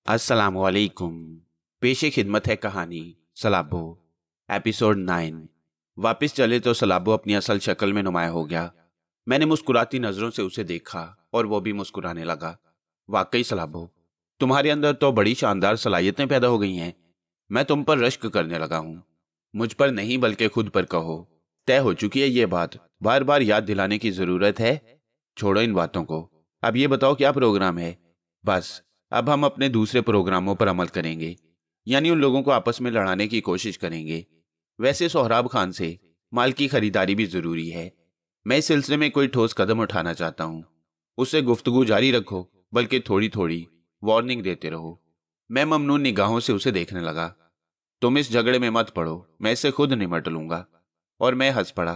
अस्सलामुअलैकुम। पेशे खिदमत है कहानी सलाबो, एपिसोड 9। वापस चले तो सलाबो अपनी असल शक्ल में नुमाया हो गया। मैंने मुस्कुराती नजरों से उसे देखा और वो भी मुस्कुराने लगा। वाकई सलाबो, तुम्हारे अंदर तो बड़ी शानदार सलाहियतें पैदा हो गई हैं। मैं तुम पर रश्क करने लगा हूँ। मुझ पर नहीं बल्कि खुद पर कहो। तय हो चुकी है ये बात, बार बार याद दिलाने की जरूरत है? छोड़ो इन बातों को, अब ये बताओ क्या प्रोग्राम है। बस अब हम अपने दूसरे प्रोग्रामों पर अमल करेंगे, यानी उन लोगों को आपस में लड़ाने की कोशिश करेंगे। वैसे सोहराब खान से माल की खरीदारी भी जरूरी है। मैं इस सिलसिले में कोई ठोस कदम उठाना चाहता हूँ। उससे गुफ्तगू जारी रखो, बल्कि थोड़ी थोड़ी वार्निंग देते रहो। मैं ममनून निगाहों से उसे देखने लगा। तुम इस झगड़े में मत पड़ो, मैं इससे खुद निमट लूंगा। और मैं हंस पड़ा।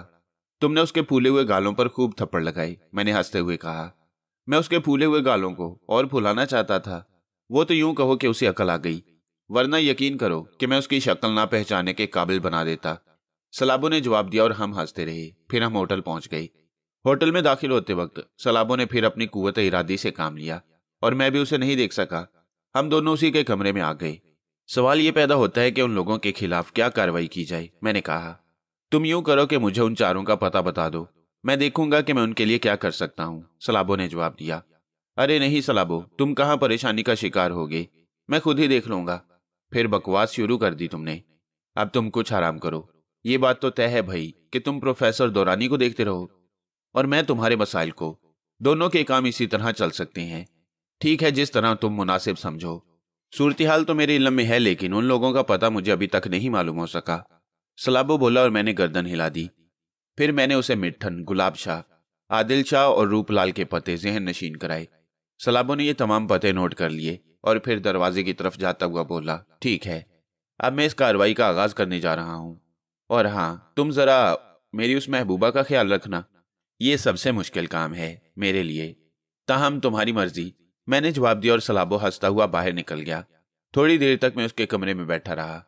तुमने उसके फूले हुए गालों पर खूब थप्पड़ लगाई, मैंने हंसते हुए कहा। मैं उसके फूले हुए गालों को और फुलाना चाहता था। वो तो यूं कहो कि उसे अकल आ गई, वरना यकीन करो कि मैं उसकी शक्ल ना पहचाने के काबिल बना देता। सलाबो ने जवाब दिया और हम हंसते रहे। फिर हम होटल पहुंच गए। होटल में दाखिल होते वक्त सलाबो ने फिर अपनी कुव्वत इरादी से काम लिया और मैं भी उसे नहीं देख सका। हम दोनों उसी के कमरे में आ गए। सवाल यह पैदा होता है कि उन लोगों के खिलाफ क्या कार्रवाई की जाए, मैंने कहा। तुम यूं करो कि मुझे उन चारों का पता बता दो, मैं देखूंगा कि मैं उनके लिए क्या कर सकता हूं, सलाबो ने जवाब दिया। अरे नहीं सलाबो, तुम कहां परेशानी का शिकार होगे, मैं खुद ही देख लूंगा। फिर बकवास शुरू कर दी तुमने। अब तुम कुछ आराम करो। ये बात तो तय है भाई कि तुम प्रोफेसर दौरानी को देखते रहो और मैं तुम्हारे मसाइल को। दोनों के काम इसी तरह चल सकते हैं। ठीक है, जिस तरह तुम मुनासिब समझो। सूरत हाल तो मेरे इल्म में है, लेकिन उन लोगों का पता मुझे अभी तक नहीं मालूम हो सका, सलाबो बोला और मैंने गर्दन हिला दी। फिर मैंने उसे मिट्ठन, गुलाब शाह, आदिल शाह और रूपलाल के पते जहन नशीन कराए। सलाबो ने ये तमाम पते नोट कर लिए और फिर दरवाजे की तरफ जाता हुआ बोला, ठीक है, अब मैं इस कार्रवाई का आगाज करने जा रहा हूं। और हाँ, तुम जरा मेरी उस महबूबा का ख्याल रखना। ये सबसे मुश्किल काम है मेरे लिए, ताहम तुम्हारी मर्जी, मैंने जवाब दिया और सलाबो हंसता हुआ बाहर निकल गया। थोड़ी देर तक मैं उसके कमरे में बैठा रहा।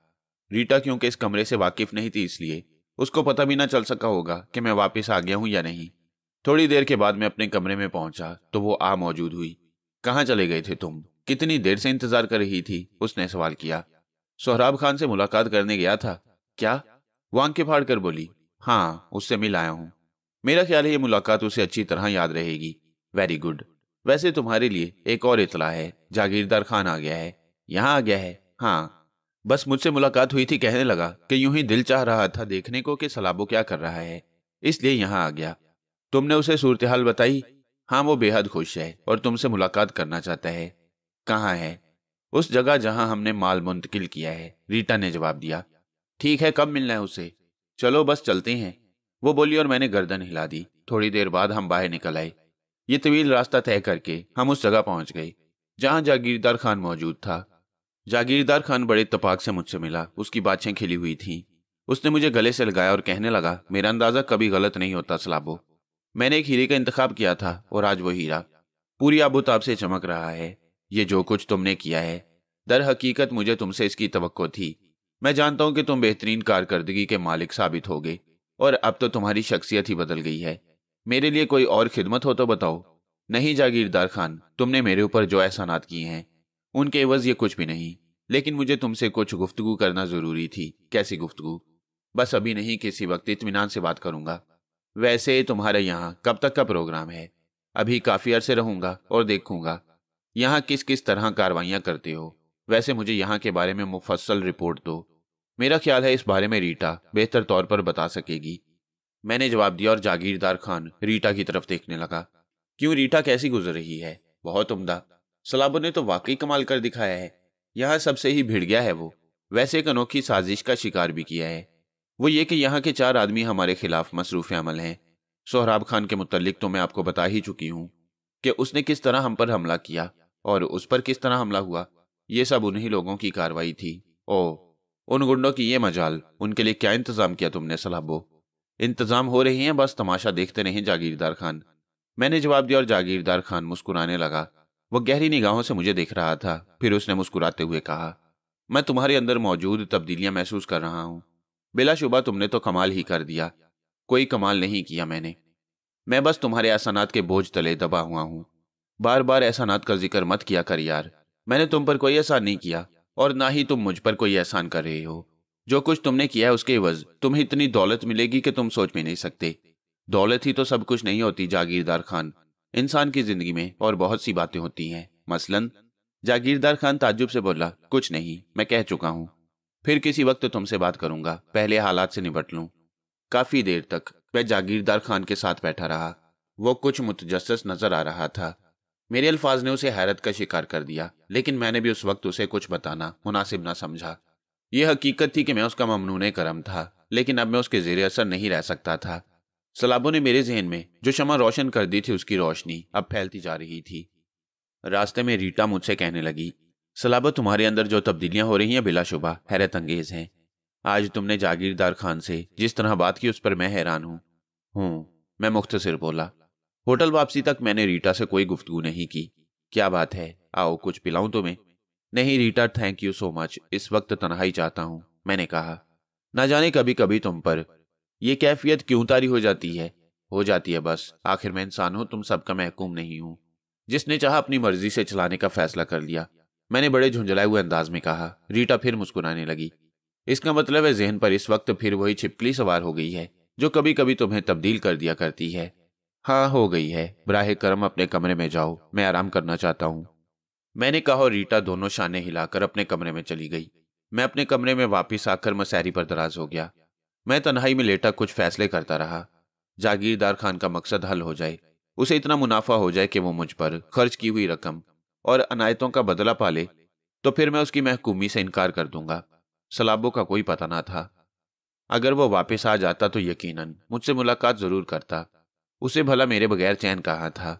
रीटा क्योंकि इस कमरे से वाकिफ नहीं थी, इसलिए उसको पता भी ना चल सका होगा कि मैं वापस आ गया हूं या नहीं। थोड़ी देर के बाद मैं अपने कमरे में पहुंचा तो वो आ मौजूद हुई। कहाँ चले गए थे तुम? कितनी देर से इंतजार कर रही थी, उसने सवाल किया। सोहराब खान से मुलाकात करने गया था। क्या? वो आंखें फाड़ कर बोली। हाँ, उससे मिल आया हूं। मेरा ख्याल है ये मुलाकात उसे अच्छी तरह याद रहेगी। Very good. वैसे तुम्हारे लिए एक और इतला है, जागीरदार खान आ गया है। यहाँ आ गया है? हाँ, बस मुझसे मुलाकात हुई थी, कहने लगा कि यूं ही दिल चाह रहा था देखने को कि सलाबो क्या कर रहा है, इसलिए यहाँ आ गया। तुमने उसे सूरत हाल बताई? हाँ, वो बेहद खुश है और तुमसे मुलाकात करना चाहता है। कहाँ है? उस जगह जहां हमने माल मुंतकिल किया है, रीटा ने जवाब दिया। ठीक है, कब मिलना है उसे? चलो बस चलते हैं, वो बोली और मैंने गर्दन हिला दी। थोड़ी देर बाद हम बाहर निकल आए। ये तवील रास्ता तय करके हम उस जगह पहुंच गए जहां जागीरदार खान मौजूद था। जागीरदार खान बड़े इत्तेफाक से मुझसे मिला। उसकी बातें खिली हुई थीं। उसने मुझे गले से लगाया और कहने लगा, मेरा अंदाजा कभी गलत नहीं होता सलाबो। मैंने एक हीरे का इंतखाब किया था और आज वो हीरा पूरी आबोताब से चमक रहा है। ये जो कुछ तुमने किया है, दर हकीकत मुझे तुमसे इसकी तवक्को थी। मैं जानता हूं कि तुम बेहतरीन कारकर्दगी के मालिक साबित होगे और अब तो तुम्हारी शख्सियत ही बदल गई है। मेरे लिए कोई और खिदमत हो तो बताओ। नहीं जागीरदार खान, तुमने मेरे ऊपर जो एहसानात किए हैं उनके एवज ये कुछ भी नहीं, लेकिन मुझे तुमसे कुछ गुफ्तगू करना जरूरी थी। कैसी गुफ्तगू? बस अभी नहीं, किसी वक्त इत्मीनान से बात करूंगा। वैसे तुम्हारे यहाँ कब तक का प्रोग्राम है? अभी काफी अरसे रहूंगा और देखूंगा यहाँ किस किस तरह कार्रवाइयां करते हो। वैसे मुझे यहाँ के बारे में मुफस्सल रिपोर्ट दो। मेरा ख्याल है इस बारे में रीटा बेहतर तौर पर बता सकेगी, मैंने जवाब दिया और जागीरदार खान रीटा की तरफ देखने लगा। क्यों, रीटा कैसी गुजर रही है? बहुत उम्दा। सलाबो ने तो वाकई कमाल कर दिखाया है। यहाँ सबसे ही भिड़ गया है वो। वैसे एक अनोखी साजिश का शिकार भी किया है, वो ये कि यहाँ के 4 आदमी हमारे खिलाफ मसरूफ अमल हैं। सोहराब खान के मुतल्लिक तो मैं आपको बता ही चुकी हूँ कि उसने किस तरह हम पर हमला किया और उस पर किस तरह हमला हुआ। ये सब उन्हीं लोगों की कार्रवाई थी। ओ, उन गुंडों की ये मजाल, उनके लिए क्या इंतजाम किया तुमने सलाबो? इंतजाम हो रही हैं, बस तमाशा देखते रहें जागीरदार खान, मैंने जवाब दिया और जागीरदार खान मुस्कुराने लगा। वह गहरी निगाहों से मुझे देख रहा था। फिर उसने मुस्कुराते हुए कहा, मैं तुम्हारे अंदर मौजूद तब्दीलियां महसूस कर रहा हूं। बिलाशुबा तुमने तो कमाल ही कर दिया। कोई कमाल नहीं किया मैंने, मैं बस तुम्हारे एहसानात के बोझ तले दबा हुआ हूं। बार बार एहसानात का जिक्र मत किया कर यार, मैंने तुम पर कोई एहसान नहीं किया और ना ही तुम मुझ पर कोई एहसान कर रहे हो। जो कुछ तुमने किया है उसके एवज तुम्हें इतनी दौलत मिलेगी कि तुम सोच भी नहीं सकते। दौलत ही तो सब कुछ नहीं होती जागीरदार खान। इंसान की जिंदगी में और बहुत सी बातें होती हैं, मसलन। जागीरदार खान ताज्जुब से बोला, कुछ नहीं, मैं कह चुका हूं। फिर किसी वक्त तुमसे बात करूंगा, पहले हालात से निपट लूं। काफी देर तक मैं जागीरदार खान के साथ बैठा रहा। वो कुछ मुतजस्सिस नजर आ रहा था। मेरे अल्फाज ने उसे हैरत का शिकार कर दिया, लेकिन मैंने भी उस वक्त उसे कुछ बताना मुनासिब ना समझा। यह हकीकत थी कि मैं उसका ममनून करम था, लेकिन अब मैं उसके जेर असर नहीं रह सकता था। सलाबों ने मेरे जहन में जो शमा रोशन कर दी थी, उसकी रोशनी अब फैलती जा रही थी। रास्ते में रीटा मुझसे कहने लगी, सलाबो, तुम्हारे अंदर जो तब्दीलियां हो रही हैं बिलाशुबा हैरत अंगेज हैं। आज तुमने जागीरदार खान से जिस तरह बात की उस पर मैं हैरान हूं। मैं मुख्तसिर बोला। होटल वापसी तक मैंने रीटा से कोई गुफ्तगू नहीं की। क्या बात है, आओ कुछ पिलाऊं तुम्हें? नहीं Rita, thank you so much, इस वक्त तन्हाई चाहता हूं, मैंने कहा। ना जाने कभी कभी तुम पर यह कैफियत क्यों तारी हो जाती है। हो जाती है बस, आखिर मैं इंसान हूं, तुम सबका महकूम नहीं हूं। जिसने चाहा अपनी मर्जी से चलाने का फैसला कर लिया, मैंने बड़े झुंझलाए हुए अंदाज में कहा। रीटा फिर मुस्कुराने लगी। इसका मतलब है जहन पर इस वक्त फिर वही छिपकली सवार हो गई है जो कभी कभी तुम्हें तब्दील कर दिया करती है। हाँ, हो गई है। बराहे करम अपने कमरे में जाओ, मैं आराम करना चाहता हूं, मैंने कहा और रीटा दोनों शाने हिलाकर अपने कमरे में चली गई। मैं अपने कमरे में वापस आकर मसहरी पर दराज हो गया। मैं तन्हाई में लेटा कुछ फैसले करता रहा। जागीरदार खान का मकसद हल हो जाए, उसे इतना मुनाफा हो जाए कि वो मुझ पर खर्च की हुई रकम और अनायतों का बदला पाले, तो फिर मैं उसकी महकूमी से इनकार कर दूंगा। सलाबों का कोई पता ना था। अगर वो वापस आ जाता तो यकीनन मुझसे मुलाकात जरूर करता। उसे भला मेरे बगैर चैन कहाँ था।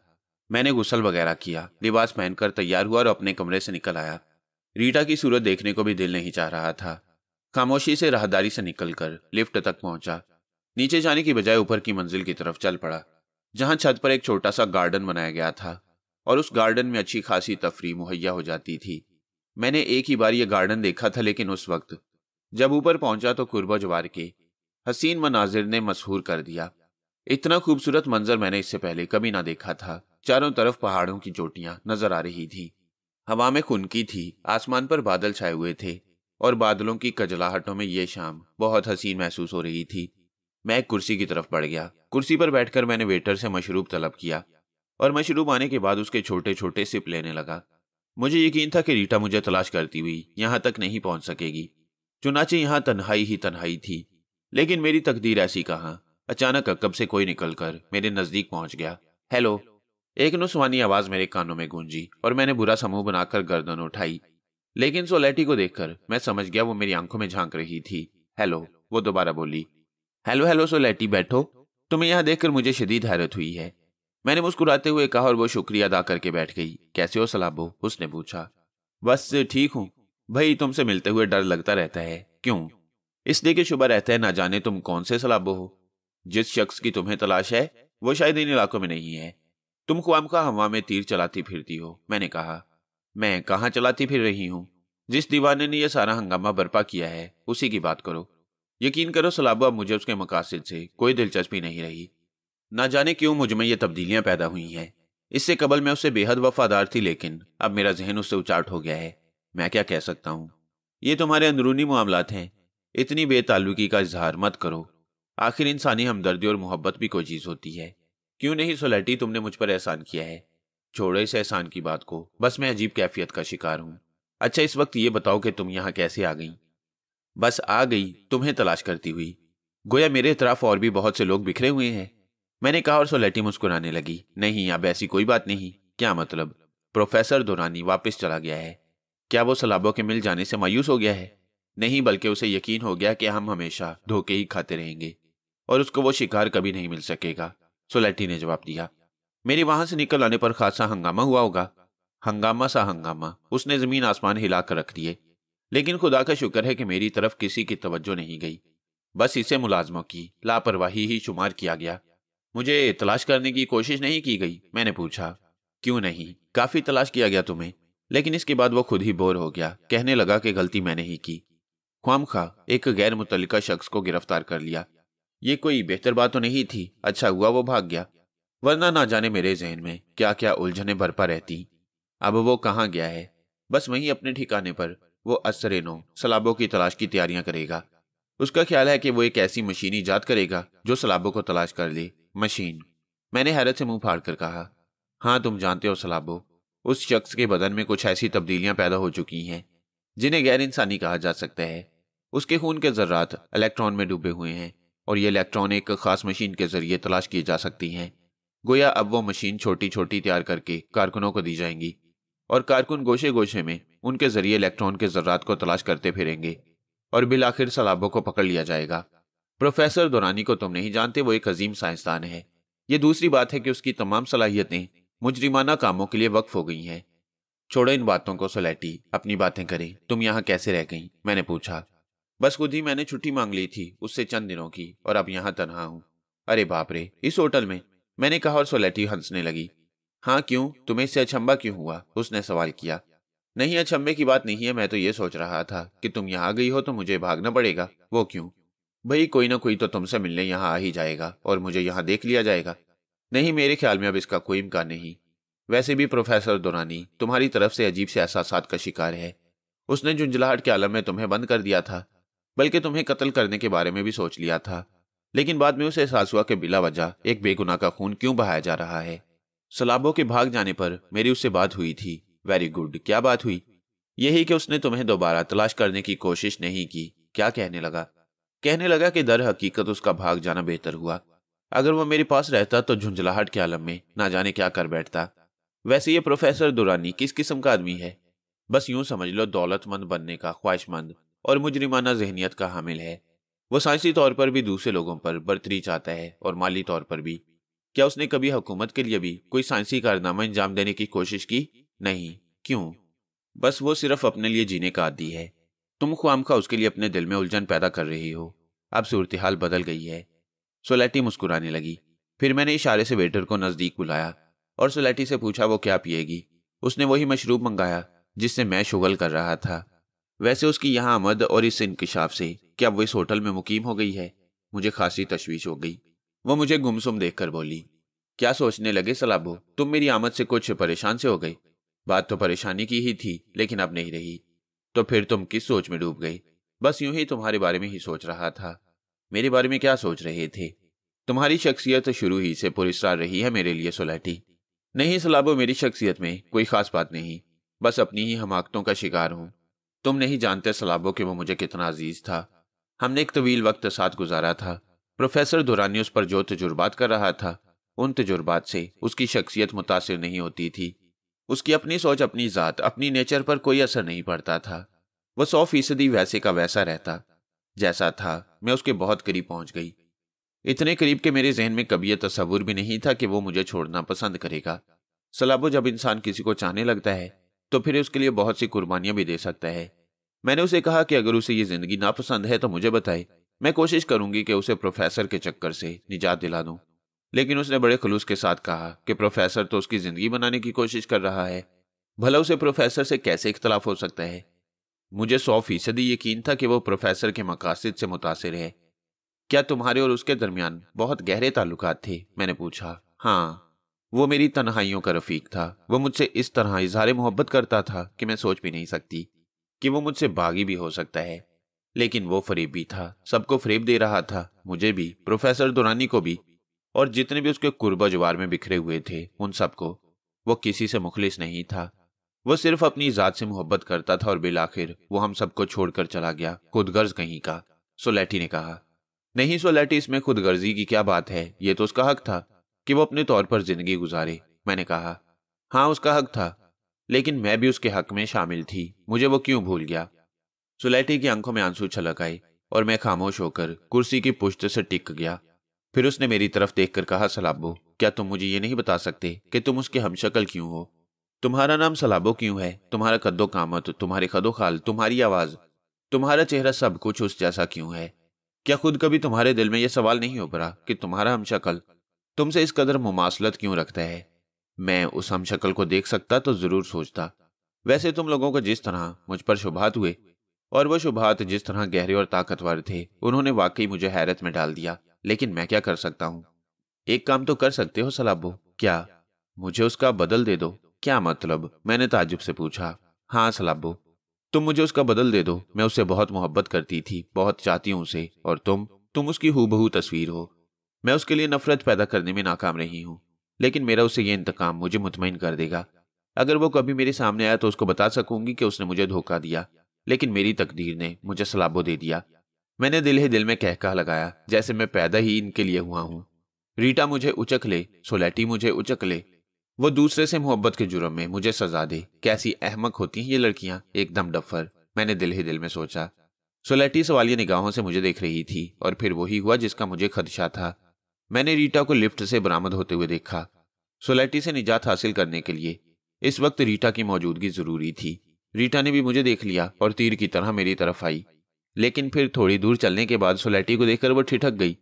मैंने गुस्ल वगैरह किया, लिबास पहनकर तैयार हुआ और अपने कमरे से निकल आया। रीटा की सूरत देखने को भी दिल नहीं चाह रहा था। खामोशी से राहदारी से निकलकर लिफ्ट तक पहुंचा। नीचे जाने की बजाय ऊपर की मंजिल की तरफ चल पड़ा, जहां छत पर एक छोटा सा गार्डन बनाया गया था और उस गार्डन में अच्छी खासी तफरीह मुहैया हो जाती थी। मैंने एक ही बार यह गार्डन देखा था, लेकिन उस वक्त जब ऊपर पहुंचा तो कुर्बा जवार के हसीन मनाजिर ने मशहूर कर दिया। इतना खूबसूरत मंजर मैंने इससे पहले कभी ना देखा था। चारों तरफ पहाड़ों की चोटियां नजर आ रही थी। हवा में खुनकी थी, आसमान पर बादल छाए हुए थे और बादलों की कजलाहटों में यह शाम बहुत हसीन महसूस हो रही थी। मैं एक कुर्सी की तरफ बढ़ गया। कुर्सी पर बैठकर मैंने वेटर से मशरूब तलब किया और मशरूब आने के बाद उसके छोटे छोटे सिप लेने लगा। मुझे यकीन था कि रीटा मुझे तलाश करती हुई यहां तक नहीं पहुंच सकेगी, चुनाचे यहां तन्हाई ही तन्हाई थी। लेकिन मेरी तकदीर ऐसी कहां। अचानक अकब से कोई निकलकर मेरे नजदीक पहुंच गया। हेलो, एक नुस्वानी आवाज मेरे कानों में गूंजी और मैंने बुरा समूह बनाकर गर्दन उठाई, लेकिन सोलेटी को देखकर मैं समझ गया वो मेरी आंखों में झांक रही थी। हेलो, वो दोबारा बोली। हेलो हेलो सोलेटी, बैठो। तुम्हें यहां देखकर मुझे शदीद हैरत हुई है, मैंने मुस्कुराते हुए कहा और वो शुक्रिया अदा करके बैठ गई। कैसे हो सलाबो, उसने पूछा। बस ठीक हूं भाई, तुमसे मिलते हुए डर लगता रहता है। क्यों? इसलिए कि शुबा रहता है ना जाने तुम कौन से सलाबो हो। जिस शख्स की तुम्हें तलाश है वो शायद इन इलाकों में नहीं है। तुम ख्वामखा हवा में तीर चलाती फिरती हो, मैंने कहा। मैं कहाँ चलाती फिर रही हूं? जिस दीवाने ने यह सारा हंगामा बर्पा किया है उसी की बात करो। यकीन करो सलाबो, अब मुझे उसके मकासद से कोई दिलचस्पी नहीं रही। ना जाने क्यों मुझ में ये तब्दीलियां पैदा हुई हैं। इससे कबल मैं उससे बेहद वफादार थी, लेकिन अब मेरा जहन उससे उचाट हो गया है। मैं क्या कह सकता हूँ? ये तुम्हारे अंदरूनी मामलात हैं, इतनी बेताल्लुकी का इजहार मत करो। आखिर इंसानी हमदर्दी और मोहब्बत भी कोई चीज होती है। क्यों नहीं सोलेटी, तुमने मुझ पर एहसान किया है। छोड़ो इस एहसान की बात को, बस मैं अजीब कैफियत का शिकार हूँ। अच्छा, इस वक्त ये बताओ कि तुम यहाँ कैसे आ गई? बस आ गई, तुम्हें तलाश करती हुई। गोया मेरे इतराफ और भी बहुत से लोग बिखरे हुए हैं, मैंने कहा और सोलेटी मुस्कुराने लगी। नहीं, अब ऐसी कोई बात नहीं। क्या मतलब? प्रोफेसर दुरानी वापस चला गया है? क्या वो सलाबों के मिल जाने से मायूस हो गया है? नहीं, बल्कि उसे यकीन हो गया कि हम हमेशा धोखे ही खाते रहेंगे और उसको वो शिकार कभी नहीं मिल सकेगा, सोलेटी ने जवाब दिया। मेरे वहां से निकल आने पर खासा हंगामा हुआ होगा। हंगामा सा हंगामा, उसने जमीन आसमान हिलाकर रख दिए। लेकिन खुदा का शुक्र है कि मेरी तरफ किसी की तवज्जो नहीं गई। बस इसे मुलाजमों की लापरवाही ही शुमार किया गया। मुझे तलाश करने की कोशिश नहीं की गई, मैंने पूछा। क्यों नहीं, काफी तलाश किया गया तुम्हें। लेकिन इसके बाद वो खुद ही बोर हो गया, कहने लगा कि गलती मैंने ही की। ख्वामखा एक गैर मुतल्लिका शख्स को गिरफ्तार कर लिया। ये कोई बेहतर बात तो नहीं थी। अच्छा हुआ वो भाग गया, वरना ना जाने मेरे जहन में क्या क्या उलझने बरपा रहती। अब वो कहाँ गया है? बस वहीं अपने ठिकाने पर वो असरेनो सलाबों की तलाश की तैयारियां करेगा। उसका ख्याल है कि वो एक ऐसी मशीन ईजाद करेगा जो सलाबों को तलाश कर ले। मशीन? मैंने हैरत से मुंह फाड़ कर कहा। हाँ, तुम जानते हो सलाबो, उस शख्स के बदन में कुछ ऐसी तब्दीलियां पैदा हो चुकी हैं जिन्हें गैर इंसानी कहा जा सकता है। उसके खून के जर्रात इलेक्ट्रॉन में डूबे हुए हैं और ये इलेक्ट्रॉन एक खास मशीन के जरिए तलाश की जा सकती हैं। गोया अब वो मशीन छोटी छोटी तैयार करके कारकुनों को दी जाएंगी और कारकुन गोशे गोशे में उनके जरिए इलेक्ट्रॉन के जर्रात को तलाश करते फिरेंगे और बिल आखिर सलाबों को पकड़ लिया जाएगा। प्रोफेसर दुरानी को तुम नहीं जानते, वो एक अजीम साइंसदान है। ये दूसरी बात है कि उसकी तमाम सलाहियतें मुजरिमाना कामों के लिए वक्फ हो गई हैं। छोड़ो इन बातों को सोलेटी, अपनी बातें करें। तुम यहाँ कैसे रह गई? मैंने पूछा। बस खुद ही मैंने छुट्टी मांग ली थी उससे चंद दिनों की, और अब यहाँ तनहा हूँ। अरे बाप रे, इस होटल में? मैंने कहा और सोलेटी हंसने लगी। हाँ क्यों, तुम्हें इससे अचंभा क्यों हुआ? उसने सवाल किया। नहीं, अचंभे की बात नहीं है, मैं तो ये सोच रहा था कि तुम यहाँ गई हो तो मुझे भागना पड़ेगा। वो क्यों? भाई कोई ना कोई तो तुमसे मिलने यहाँ आ ही जाएगा और मुझे यहाँ देख लिया जाएगा। नहीं, मेरे ख्याल में अब इसका कोई इम्कान नहीं। वैसे भी प्रोफेसर दुरानी तुम्हारी तरफ से अजीब से एहसासात का शिकार है। उसने झुंझलाहट के आलम में तुम्हें बंद कर दिया था, बल्कि तुम्हें कत्ल करने के बारे में भी सोच लिया था, लेकिन बाद में उसे एहसास हुआ कि बिला वजह एक बेगुनाह का खून क्यों बहाया जा रहा है। सलाबों के भाग जाने पर मेरी उससे बात हुई थी। वेरी गुड, क्या बात हुई? यही कि उसने तुम्हें दोबारा तलाश करने की कोशिश नहीं की। क्या कहने लगा? कहने लगा कि दर हकीकत उसका भाग जाना बेहतर हुआ। अगर वो मेरे पास रहता तो झुंझलाहट के आलम में ना जाने क्या कर बैठता। वैसे ये प्रोफेसर दुरानी किस किस्म का आदमी है? बस यूं समझ लो, दौलतमंद बनने का ख्वाहिशमंद और मुजरिमाना जहनियत का हामिल है। वो साइंसी तौर पर भी दूसरे लोगों पर बर्तरी चाहता है और माली तौर पर भी। क्या उसने कभी हुकूमत के लिए भी कोई साइंसी कारनामा अंजाम देने की कोशिश की? नहीं। क्यों? बस वो सिर्फ अपने लिए जीने का आदी है। तुम ख्वामखा उसके लिए अपने दिल में उलझन पैदा कर रही हो। अब सूरत हाल बदल गई है। सोलेटी मुस्कुराने लगी। फिर मैंने इशारे से वेटर को नजदीक बुलाया और सोलेटी से पूछा वो क्या पिएगी। उसने वही मशरूब मंगाया जिससे मैं शुगल कर रहा था। वैसे उसकी यहाँ आमद और इस इंकिशाफ से क्या वो इस होटल में मुकीम हो गई है? मुझे खासी तशवीश हो गई। वो मुझे गुमसुम देखकर बोली। क्या सोचने लगे सलाबो, तुम मेरी आमद से कुछ परेशान से हो गई? बात तो परेशानी की ही थी, लेकिन अब नहीं रही। तो फिर तुम किस सोच में डूब गई? बस यूं ही तुम्हारे बारे में ही सोच रहा था। मेरे बारे में क्या सोच रहे थे? तुम्हारी शख्सियत शुरू ही से पुरस्कार रही है मेरे लिए सोलेटी। नहीं सलाबो, मेरी शख्सियत में कोई खास बात नहीं, बस अपनी ही हमाकतों का शिकार हूं। तुम नहीं जानते सलाबो कि वो मुझे कितना अजीज था। हमने एक तवील वक्त साथ गुजारा था। प्रोफेसर दुरानी उस पर जो तजुर्बात कर रहा था, उन तजुर्बात से उसकी शख्सियत मुतासिर नहीं होती थी। उसकी अपनी सोच, अपनी जात, अपनी नेचर पर कोई असर नहीं पड़ता था। वह 100% वैसे का वैसा रहता जैसा था। मैं उसके बहुत करीब पहुंच गई, इतने करीब कि मेरे जहन में कभी यह तस्वुर भी नहीं था कि वो मुझे छोड़ना पसंद करेगा। सलाबो, जब इंसान किसी को चाहने लगता है तो फिर उसके लिए बहुत सी कुर्बानियां भी दे सकता है। मैंने उसे कहा कि अगर उसे ये जिंदगी नापसंद है तो मुझे बताए, मैं कोशिश करूंगी कि उसे प्रोफेसर के चक्कर से निजात दिला दूं। लेकिन उसने बड़े खुलूस के साथ कहा कि प्रोफेसर तो उसकी जिंदगी बनाने की कोशिश कर रहा है, भला उसे प्रोफेसर से कैसे इख्तलाफ हो सकता है? मुझे 100% यकीन था कि वो प्रोफेसर के मकासद से मुतासिर है। क्या तुम्हारे और उसके दरमियान बहुत गहरे ताल्लुकात थे? मैंने पूछा। हाँ, वो मेरी तन्हाइयों का रफीक था। वो मुझसे इस तरह इजहार मोहब्बत करता था कि मैं सोच भी नहीं सकती कि वो मुझसे बागी भी हो सकता है। लेकिन वो फरेब भी था, सबको फरेब दे रहा था, मुझे भी, प्रोफेसर दुरानी को भी, और जितने भी उसके कुर्बा जवार में बिखरे हुए थे उन सबको। वो किसी से मुखलिस नहीं था। वो सिर्फ अपनी जात से मोहब्बत करता था और बिलाखिर वो हम सबको छोड़कर चला गया, खुदगर्ज कहीं का। सोलेटी ने कहा। नहीं सोलेटी, इसमें खुदगर्जी की क्या बात है? ये तो उसका हक था कि वो अपने तौर पर जिंदगी गुजारे। मैंने कहा। हाँ, उसका हक था, लेकिन मैं भी उसके हक में शामिल थी। मुझे वो क्यों भूल गया? सोलेटी की आंखों में आंसू छलक आए और मैं खामोश होकर कुर्सी की पुश्त से टिक गया। फिर उसने मेरी तरफ देखकर कहा, सलाबो, क्या तुम मुझे ये नहीं बता सकते कि तुम उसके हमशक्ल क्यों हो? तुम्हारा नाम सलाबो क्यों है? तुम्हारा कद्दो कामत, तुम्हारे खदो खाल, तुम्हारी आवाज, तुम्हारा चेहरा, सब कुछ उस जैसा क्यों है? क्या खुद कभी तुम्हारे दिल में यह सवाल नहीं उभरा कि तुम्हारा हमशक्ल तुमसे इस कदर मुमासलत क्यों रखता है? मैं उस हमशक्ल को देख सकता तो जरूर सोचता। वैसे तुम लोगों को जिस तरह मुझ पर शुभात हुए, और वह शुभात जिस तरह गहरे और ताकतवर थे, उन्होंने वाकई मुझे हैरत में डाल दिया। लेकिन मैं क्या कर सकता हूँ? एक काम तो कर सकते हो सलाबो। क्या? मुझे उसका बदल दे दो। क्या मतलब? मैंने ताज्जुब से पूछा। हाँ सलाबो, तुम मुझे उसका बदल दे दो। मैं उससे बहुत मोहब्बत करती थी, बहुत चाहती हूँ उसे, और तुम उसकी हूबहू तस्वीर हो। मैं उसके लिए नफरत पैदा करने में नाकाम रही हूँ, लेकिन मेरा उससे ये इंतकाम मुझे मुतमईन कर देगा। अगर वो कभी मेरे सामने आया तो उसको बता सकूंगी कि उसने मुझे धोखा दिया, लेकिन मेरी तकदीर ने मुझे सलाबो दे दिया। मैंने दिल ही दिल में कहका लगाया, जैसे मैं पैदा ही इनके लिए हुआ हूँ। रीटा मुझे उचक ले, सोलेटी मुझे उचक ले, वो दूसरे से मोहब्बत के जुर्म में मुझे सजा दे। कैसी अहमक होती हैं ये लड़कियां, एकदम डफर, मैंने दिल ही दिल में सोचा। सोलेटी सवालिया निगाहों से मुझे देख रही थी, और फिर वही हुआ जिसका मुझे खदशा था। मैंने रीटा को लिफ्ट से बरामद होते हुए देखा। सोलेटी से निजात हासिल करने के लिए इस वक्त रीटा की मौजूदगी जरूरी थी। रीटा ने भी मुझे देख लिया और तीर की तरह मेरी तरफ आई, लेकिन फिर थोड़ी दूर चलने के बाद सोलेटी को देखकर वो ठिठक गई।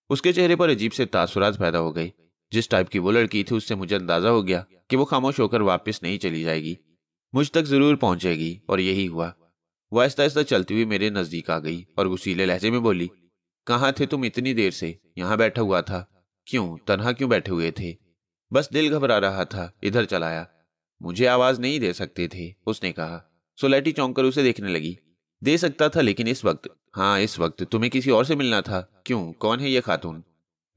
उसके चेहरे पर अजीब से तासुरात पैदा हो गए। जिस टाइप की वो लड़की थी उससे मुझे अंदाजा हो गया कि वो खामोश होकर वापस नहीं चली जाएगी, मुझ तक जरूर पहुंचेगी, और यही हुआ। वो आहिस्ता आहिस्ता चलती हुई मेरे नजदीक आ गई और गुस्सीले लहजे में बोली, कहाँ थे तुम इतनी देर से? यहाँ बैठा हुआ था। क्यों, तन्हा क्यों बैठे हुए थे? बस दिल घबरा रहा था, इधर चलाया। मुझे आवाज नहीं दे सकते थे, उसने कहा। सोलेटी चौंक कर उसे देखने लगी। दे सकता था, लेकिन इस वक्त, हाँ इस वक्त तुम्हें किसी और से मिलना था। क्यों, कौन है ये खातून?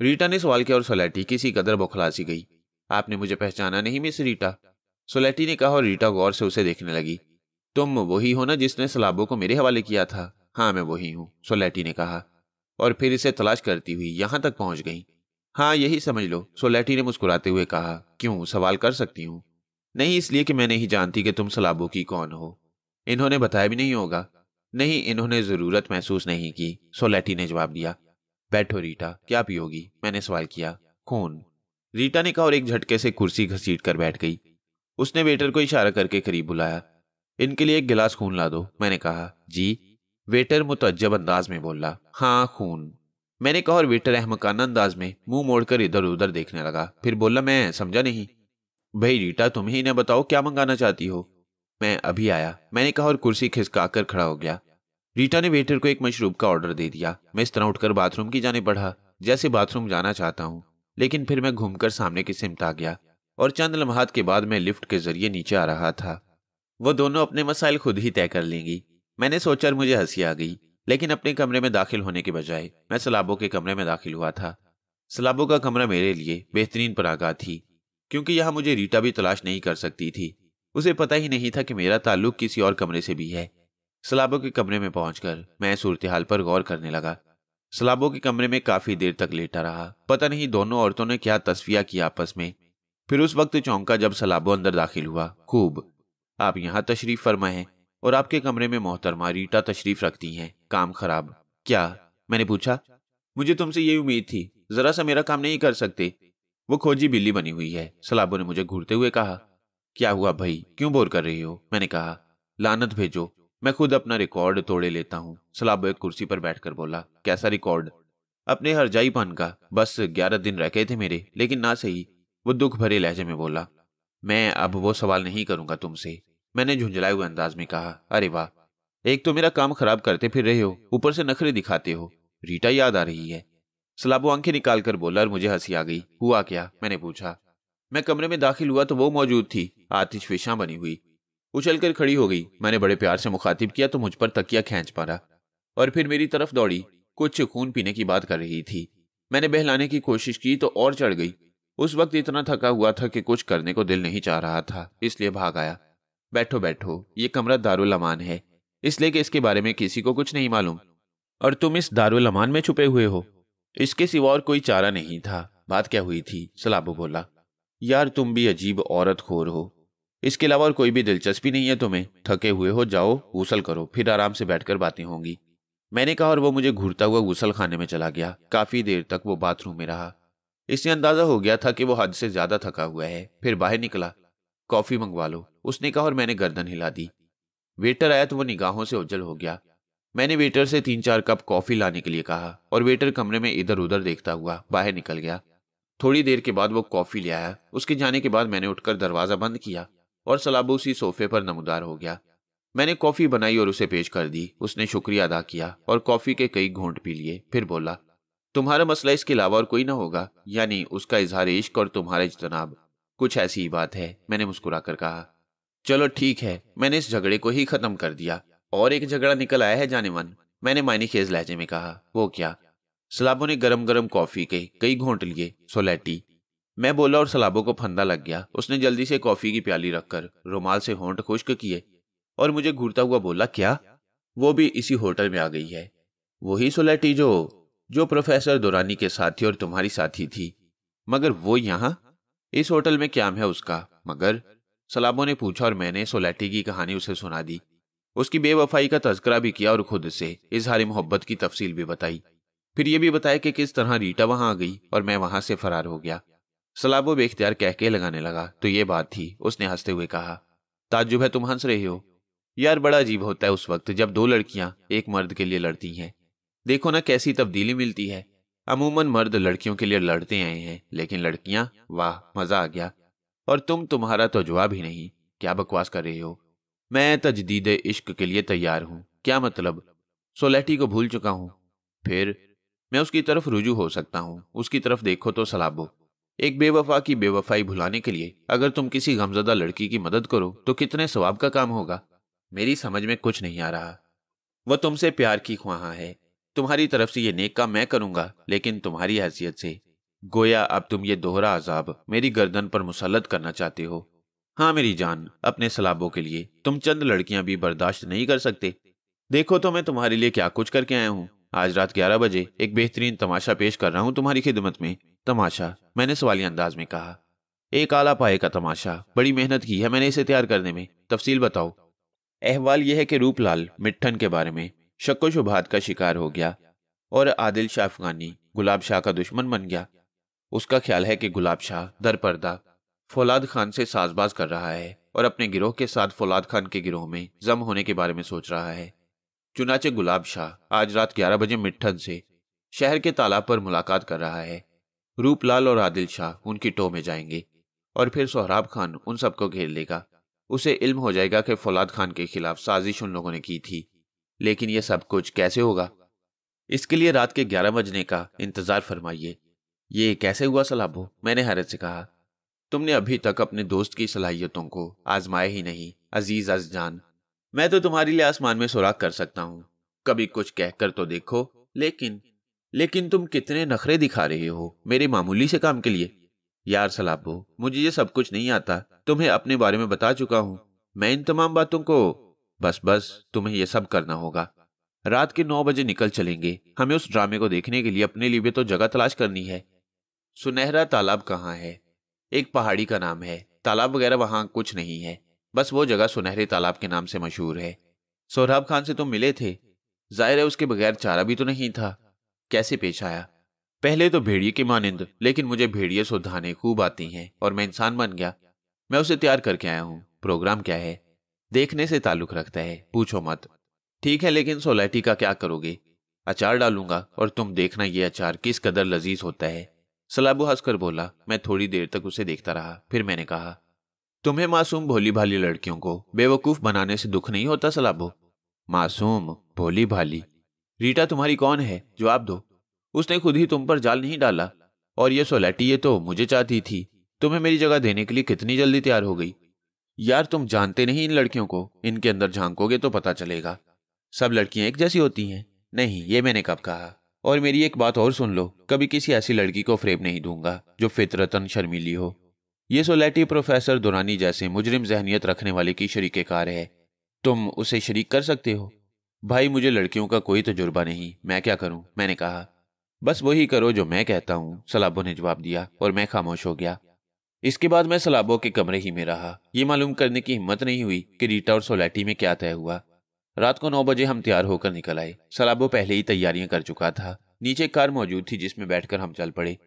रीटा ने सवाल किया और सोलेटी किसी कदर बौखला सी गई। आपने मुझे पहचाना नहीं मिस रीटा? सोलेटी ने कहा और रीटा गौर से उसे देखने लगी। तुम वही हो ना जिसने सलाबो को मेरे हवाले किया था? हाँ मैं वही हूँ, सोलेटी ने कहा, और फिर इसे तलाश करती हुई यहां तक पहुंच गई। हाँ यही समझ लो, सोलेटी ने मुस्कुराते हुए कहा। क्यों, सवाल कर सकती हूँ? नहीं, इसलिए कि मैं नहीं जानती कि तुम सलाबो की कौन हो। इन्होंने बताया भी नहीं होगा। नहीं, इन्होंने जरूरत महसूस नहीं की, सोलेटी ने जवाब दिया। बैठो रीटा, क्या पियोगी? मैंने सवाल किया। खून, रीटा ने कहा और एक झटके से कुर्सी घसीट कर बैठ गई। उसने वेटर को इशारा करके करीब बुलाया। इनके लिए एक गिलास खून ला दो, मैंने कहा। जी? वेटर मुतअज्जब अंदाज में बोला। हाँ खून, मैंने कहा, और वेटर अहमकाना अंदाज में मुंह मोड़कर इधर उधर देखने लगा। फिर बोला, मैं समझा नहीं। भाई रीटा, तुम ही ने बताओ क्या मंगाना चाहती हो? मैं अभी आया, मैंने कहा और कुर्सी खिसकाकर खड़ा हो गया। रीटा ने वेटर को एक मशरूब का ऑर्डर दे दिया। मैं इस तरह उठकर बाथरूम की जाने बढ़ा जैसे बाथरूम जाना चाहता हूँ, लेकिन फिर मैं घूमकर सामने की सिमत आ गया, और चंद लम्हात के बाद मैं लिफ्ट के जरिए नीचे आ रहा था। वो दोनों अपने मसाइल खुद ही तय कर लेंगी, मैंने सोचा और मुझे हंसी आ गई। लेकिन अपने कमरे में दाखिल होने के बजाय मैं सलाबो के कमरे में दाखिल हुआ था। सलाबो का कमरा मेरे लिए बेहतरीन पनाहगाह थी, क्योंकि यहाँ मुझे रीटा भी तलाश नहीं कर सकती थी। उसे पता ही नहीं था कि मेरा ताल्लुक किसी और कमरे से भी है। सलाबो के कमरे में पहुंचकर मैं सूरत हाल पर गौर करने लगा। सलाबो के कमरे में काफी देर तक लेटा रहा। पता नहीं दोनों औरतों ने क्या तस्फिया किया आपस में। फिर उस वक्त चौंका जब सलाबो अंदर दाखिल हुआ। खूब, आप यहाँ तशरीफ फरमा हैं, और आपके कमरे में मोहतरमा रीटा तशरीफ रखती हैं। काम खराब। क्या? मैंने पूछा। मुझे तुमसे यही उम्मीद थी, जरा सा मेरा काम नहीं कर सकते? वो खोजी बिल्ली बनी हुई है, सलाबो ने मुझे घूरते हुए कहा। क्या हुआ भाई, क्यों बोर कर रही हो? मैंने कहा। लानत भेजो, मैं खुद अपना रिकॉर्ड तोड़े लेता हूँ, सलाबो एक कुर्सी पर बैठकर बोला। कैसा रिकॉर्ड? अपने हरजाईपन का। बस 11 दिन रह गए थे मेरे, लेकिन ना सही, वो दुख भरे लहजे में बोला। मैं अब वो सवाल नहीं करूंगा तुमसे, मैंने झुंझलाए हुए अंदाज में कहा। अरे वाह, एक तो मेरा काम खराब करते फिर रहे हो, ऊपर से नखरे दिखाते हो। रीटा याद आ रही है, सलाबो आंखें निकाल कर बोला, और मुझे हंसी आ गई। हुआ क्या? मैंने पूछा। मैं कमरे में दाखिल हुआ तो वो मौजूद थी, आतिशफिशा बनी हुई। उछलकर खड़ी हो गई। मैंने बड़े प्यार से मुखातिब किया तो मुझ पर तकिया खींच मारा, और फिर मेरी तरफ दौड़ी। कुछ खून पीने की बात कर रही थी। मैंने बहलाने की कोशिश की तो और चढ़ गई। उस वक्त इतना थका हुआ था कि कुछ करने को दिल नहीं चाह रहा था, इसलिए भाग आया। बैठो बैठो, ये कमरा दारुल अमान है, इसलिए कि इसके बारे में किसी को कुछ नहीं मालूम, और तुम इस दारुल अमान में छुपे हुए हो। इसके सिवा और कोई चारा नहीं था। बात क्या हुई थी? सलाबो बोला। यार तुम भी अजीब औरत खोर हो, इसके अलावा और कोई भी दिलचस्पी नहीं है तुम्हें? थके हुए हो, जाओ गुसल करो, फिर आराम से बैठकर बातें होंगी, मैंने कहा, और वो मुझे घूरता हुआ गुसल खाने में चला गया। काफी देर तक वो बाथरूम में रहा। इससे अंदाजा हो गया था कि वो हद से ज्यादा थका हुआ है। फिर बाहर निकला। कॉफी मंगवा लो, उसने कहा, और मैंने गर्दन हिला दी। वेटर आया तो वो निगाहों से ओझल हो गया। मैंने वेटर से 3-4 कप कॉफी लाने के लिए कहा, और वेटर कमरे में इधर उधर देखता हुआ बाहर निकल गया। थोड़ी देर के बाद वो कॉफी ले आया। उसके जाने के बाद मैंने उठकर दरवाजा बंद किया, और सलाबो उसी सोफे पर नमूदार हो गया। मैंने कॉफी बनाई और उसे पेश कर दी। उसने शुक्रिया अदा किया और कॉफी के कई घूंट पी लिए। फिर बोला, तुम्हारा मसला इसके अलावा और कोई ना होगा, यानी उसका इजहार इश्क और तुम्हारा इज्तनाब, कुछ ऐसी ही बात है, मैंने मुस्कुराकर कहा। चलो ठीक है, मैंने इस झगड़े को ही खत्म कर दिया। और एक झगड़ा निकल आया है जाने मन, मैंने मायनेखेज लहजे में कहा। वो क्या? सलाबो ने गरम गरम कॉफी के कई घोंट लिए। सोलैटी, मैं बोला और सलाबो को फंदा लग गया। उसने जल्दी से कॉफी की प्याली रखकर रुमाल से होंठ खुश्क किए और मुझे घूरता हुआ बोला, क्या? वो भी इसी होटल में आ गई है? वही सोलैटी जो प्रोफेसर दुरानी के साथी और तुम्हारी साथी थी। मगर वो यहाँ इस होटल में क्या है उसका? मगर सलाबो ने पूछा और मैंने सोलैटी की कहानी उसे सुना दी। उसकी बेवफाई का तज़किरा भी किया और खुद से इजहार मोहब्बत की तफसील भी बताई। फिर यह भी बताया कि किस तरह रीटा वहां आ गई और मैं वहां से फरार हो गया। सलाबो बेख्तियार कहके लगाने लगा। तो ये बात थी, उसने हंसते हुए कहा। ताज्जुब है तुम हंस रहे हो? यार बड़ा अजीब होता है उस वक्त जब दो लड़कियां एक मर्द के लिए लड़ती हैं। देखो ना कैसी तब्दीली मिलती है। अमूमन मर्द लड़कियों के लिए लड़ते आए हैं, लेकिन लड़कियां, वाह मजा आ गया। और तुम्हारा तो जवाब ही नहीं। क्या बकवास कर रहे हो? मैं तजदीद इश्क के लिए तैयार हूं। क्या मतलब? सोलैटी को भूल चुका हूं। फिर मैं उसकी तरफ रुजू हो सकता हूं। उसकी तरफ देखो तो सलाबो, एक बेवफा की बेवफाई भुलाने के लिए अगर तुम किसी गमजदा लड़की की मदद करो तो कितने सवाब का काम होगा। मेरी समझ में कुछ नहीं आ रहा। वह तुमसे प्यार की ख्वाहा है। तुम्हारी तरफ से ये नेक काम मैं करूंगा, लेकिन तुम्हारी हैसियत से गोया अब तुम ये दोहरा अजाब मेरी गर्दन पर मुसल्लत करना चाहते हो। हाँ मेरी जान, अपने सलाबों के लिए तुम चंद लड़कियां भी बर्दाश्त नहीं कर सकते। देखो तो मैं तुम्हारे लिए क्या कुछ करके आया हूं। आज रात 11 बजे एक बेहतरीन तमाशा पेश कर रहा हूं तुम्हारी खिदमत में। तमाशा? मैंने सवालिया अंदाज में कहा। एक आला पाए का तमाशा। बड़ी मेहनत की है मैंने इसे तैयार करने में। तफसील बताओ। अहवाल यह है कि रूपलाल मिट्ठन के बारे में शक्को शुबहात का शिकार हो गया और आदिल शाह अफगानी गुलाब शाह का दुश्मन बन गया। उसका ख्याल है कि गुलाब शाह दरपर्दा फौलाद खान से साजबाज कर रहा है और अपने गिरोह के साथ फौलाद खान के गिरोह में जम होने के बारे में सोच रहा है। चुनाचे गुलाब शाह आज रात 11 बजे मिट्ठन से शहर के तालाब पर मुलाकात कर रहा है। रूपलाल और आदिल शाह उनकी टो में जाएंगे और फिर सोहराब खान उन सबको घेर लेगा। उसे इल्म हो जाएगा कि फौलाद खान के खिलाफ साजिश उन लोगों ने की थी। लेकिन यह सब कुछ कैसे होगा? इसके लिए रात के 11 बजने का इंतजार फरमाइए। ये कैसे हुआ सलाबो? मैंने हैरत से कहा। तुमने अभी तक अपने दोस्त की सलाहियतों को आजमाया ही नहीं अजीज अज़जान। मैं तो तुम्हारे लिए आसमान में सुराख कर सकता हूं। कभी कुछ कहकर तो देखो। लेकिन तुम कितने नखरे दिखा रहे हो मेरे मामूली से काम के लिए। यार सलाबो, मुझे ये सब कुछ नहीं आता। तुम्हें अपने बारे में बता चुका हूं मैं इन तमाम बातों को। बस तुम्हें यह सब करना होगा। रात के 9 बजे निकल चलेंगे। हमें उस ड्रामे को देखने के लिए अपने लिए भी तो जगह तलाश करनी है। सुनहरा तालाब कहाँ है? एक पहाड़ी का नाम है। तालाब वगैरह वहां कुछ नहीं है। बस वो जगह सुनहरे तालाब के नाम से मशहूर है। सोहराब खान से तुम मिले थे? जाहिर है उसके बगैर चारा भी तो नहीं था। कैसे पेश आया? पहले तो भेड़िए की मानिंद, लेकिन मुझे भेड़िए सुधाने खूब आती हैं और मैं इंसान बन गया। मैं उसे तैयार करके आया हूं। प्रोग्राम क्या है? देखने से ताल्लुक रखता है, पूछो मत। ठीक है, लेकिन सोलैटी का क्या करोगे? अचार डालूंगा और तुम देखना ये अचार किस कदर लजीज होता है। सलाबो हंसकर बोला। मैं थोड़ी देर तक उसे देखता रहा। फिर मैंने कहा, तुम्हें मासूम भोली भाली लड़कियों को बेवकूफ बनाने से दुख नहीं होता सलाबो? मासूम भोली भाली? रीटा तुम्हारी कौन है? जवाब दो। उसने खुद ही तुम पर जाल नहीं डाला। और ये सोलैटी, ये तो मुझे चाहती थी। तुम्हें मेरी जगह देने के लिए कितनी जल्दी तैयार हो गई। यार तुम जानते नहीं इन लड़कियों को। इनके अंदर झांकोगे तो पता चलेगा। सब लड़कियां एक जैसी होती हैं? नहीं, ये मैंने कब कहा। और मेरी एक बात और सुन लो, कभी किसी ऐसी लड़की को फ्रेब नहीं दूंगा जो फितरतन शर्मीली हो। ये सोलैटी प्रोफेसर दुरानी जैसे मुजरिम जहनियत रखने वाले की शरीके-कार है। तुम उसे शरीक कर सकते हो? भाई मुझे लड़कियों का कोई तजुर्बा नहीं, मैं क्या करूं? मैंने कहा। बस वही करो जो मैं कहता हूं, सलाबो ने जवाब दिया और मैं खामोश हो गया। इसके बाद मैं सलाबो के कमरे ही में रहा। ये मालूम करने की हिम्मत नहीं हुई कि रीटा और सोलैटी में क्या तय हुआ। रात को 9 बजे हम तैयार होकर निकल आए। सलाबो पहले ही तैयारियां कर चुका था। नीचे कार मौजूद थी जिसमें बैठकर हम चल पड़े।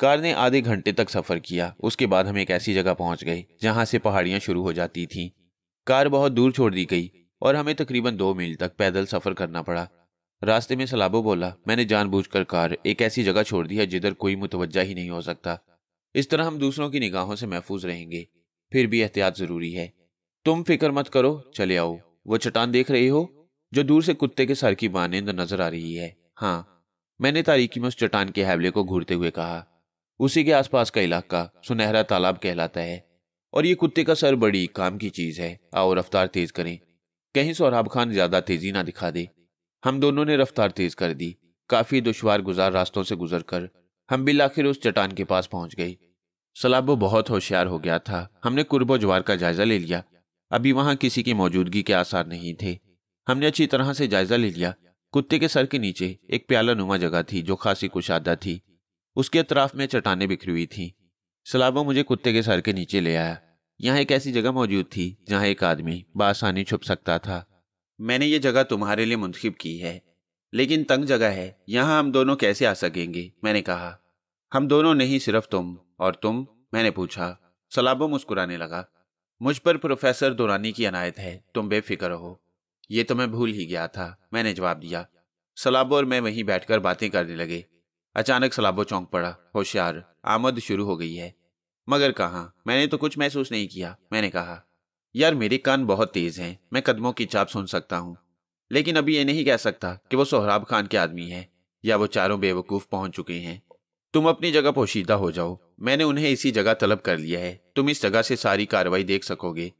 कार ने आधे घंटे तक सफर किया। उसके बाद हम एक ऐसी जगह पहुंच गए जहां से पहाड़ियां शुरू हो जाती थीं। कार बहुत दूर छोड़ दी गई और हमें तकरीबन 2 मील तक पैदल सफर करना पड़ा। रास्ते में सलाबो बोला, मैंने जानबूझकर कार एक ऐसी जगह छोड़ दी है जिधर कोई मुतवज्जा ही नहीं हो सकता। इस तरह हम दूसरों की निगाहों से महफूज रहेंगे। फिर भी एहतियात जरूरी है। तुम फिक्र मत करो, चले आओ। वो चट्टान देख रही हो जो दूर से कुत्ते के सर की मानिंद नजर आ रही है? हाँ, मैंने तारीकी में उस चट्टान के हैवले को घूरते हुए कहा। उसी के आसपास का इलाका सुनहरा तालाब कहलाता है और ये कुत्ते का सर बड़ी काम की चीज है। आओ रफ्तार तेज करें, कहीं सोहराब खान ज्यादा तेजी ना दिखा दे। हम दोनों ने रफ्तार तेज कर दी। काफी दुश्वार गुजार रास्तों से गुजरकर हम बिल आखिर उस चट्टान के पास पहुंच गए। सलाबो बहुत होशियार हो गया था। हमने कुर्बो जवार का जायजा ले लिया। अभी वहां किसी की मौजूदगी के आसार नहीं थे। हमने अच्छी तरह से जायजा ले लिया। कुत्ते के सर के नीचे एक प्याला नुमा जगह थी जो खासी कुशादा थी। उसके अतराफ में चट्टानें बिखरी हुई थी। सलाबो मुझे कुत्ते के सर के नीचे ले आया। यहाँ एक ऐसी जगह मौजूद थी जहाँ एक आदमी बआसानी छुप सकता था। मैंने ये जगह तुम्हारे लिए मुंतखब की है, लेकिन तंग जगह है, यहाँ हम दोनों कैसे आ सकेंगे? मैंने कहा। हम दोनों नहीं, सिर्फ तुम। और तुम? मैंने पूछा। सलाबो मुस्कुराने लगा। मुझ पर प्रोफेसर दुरानी की अनायत है, तुम बेफिक्र हो। ये तो मैं भूल ही गया था, मैंने जवाब दिया। सलाबो और मैं वहीं बैठकर बातें करने लगे। अचानक सलाबो चौंक पड़ा। होशियार, आमद शुरू हो गई है। मगर कहाँ? मैंने तो कुछ महसूस नहीं किया, मैंने कहा। यार मेरे कान बहुत तेज हैं, मैं कदमों की चाप सुन सकता हूँ, लेकिन अभी ये नहीं कह सकता कि वो सोहराब खान के आदमी है या वो चारों बेवकूफ पहुंच चुके हैं। तुम अपनी जगह पोशीदा हो जाओ, मैंने उन्हें इसी जगह तलब कर लिया है। तुम इस जगह से सारी कार्रवाई देख सकोगे,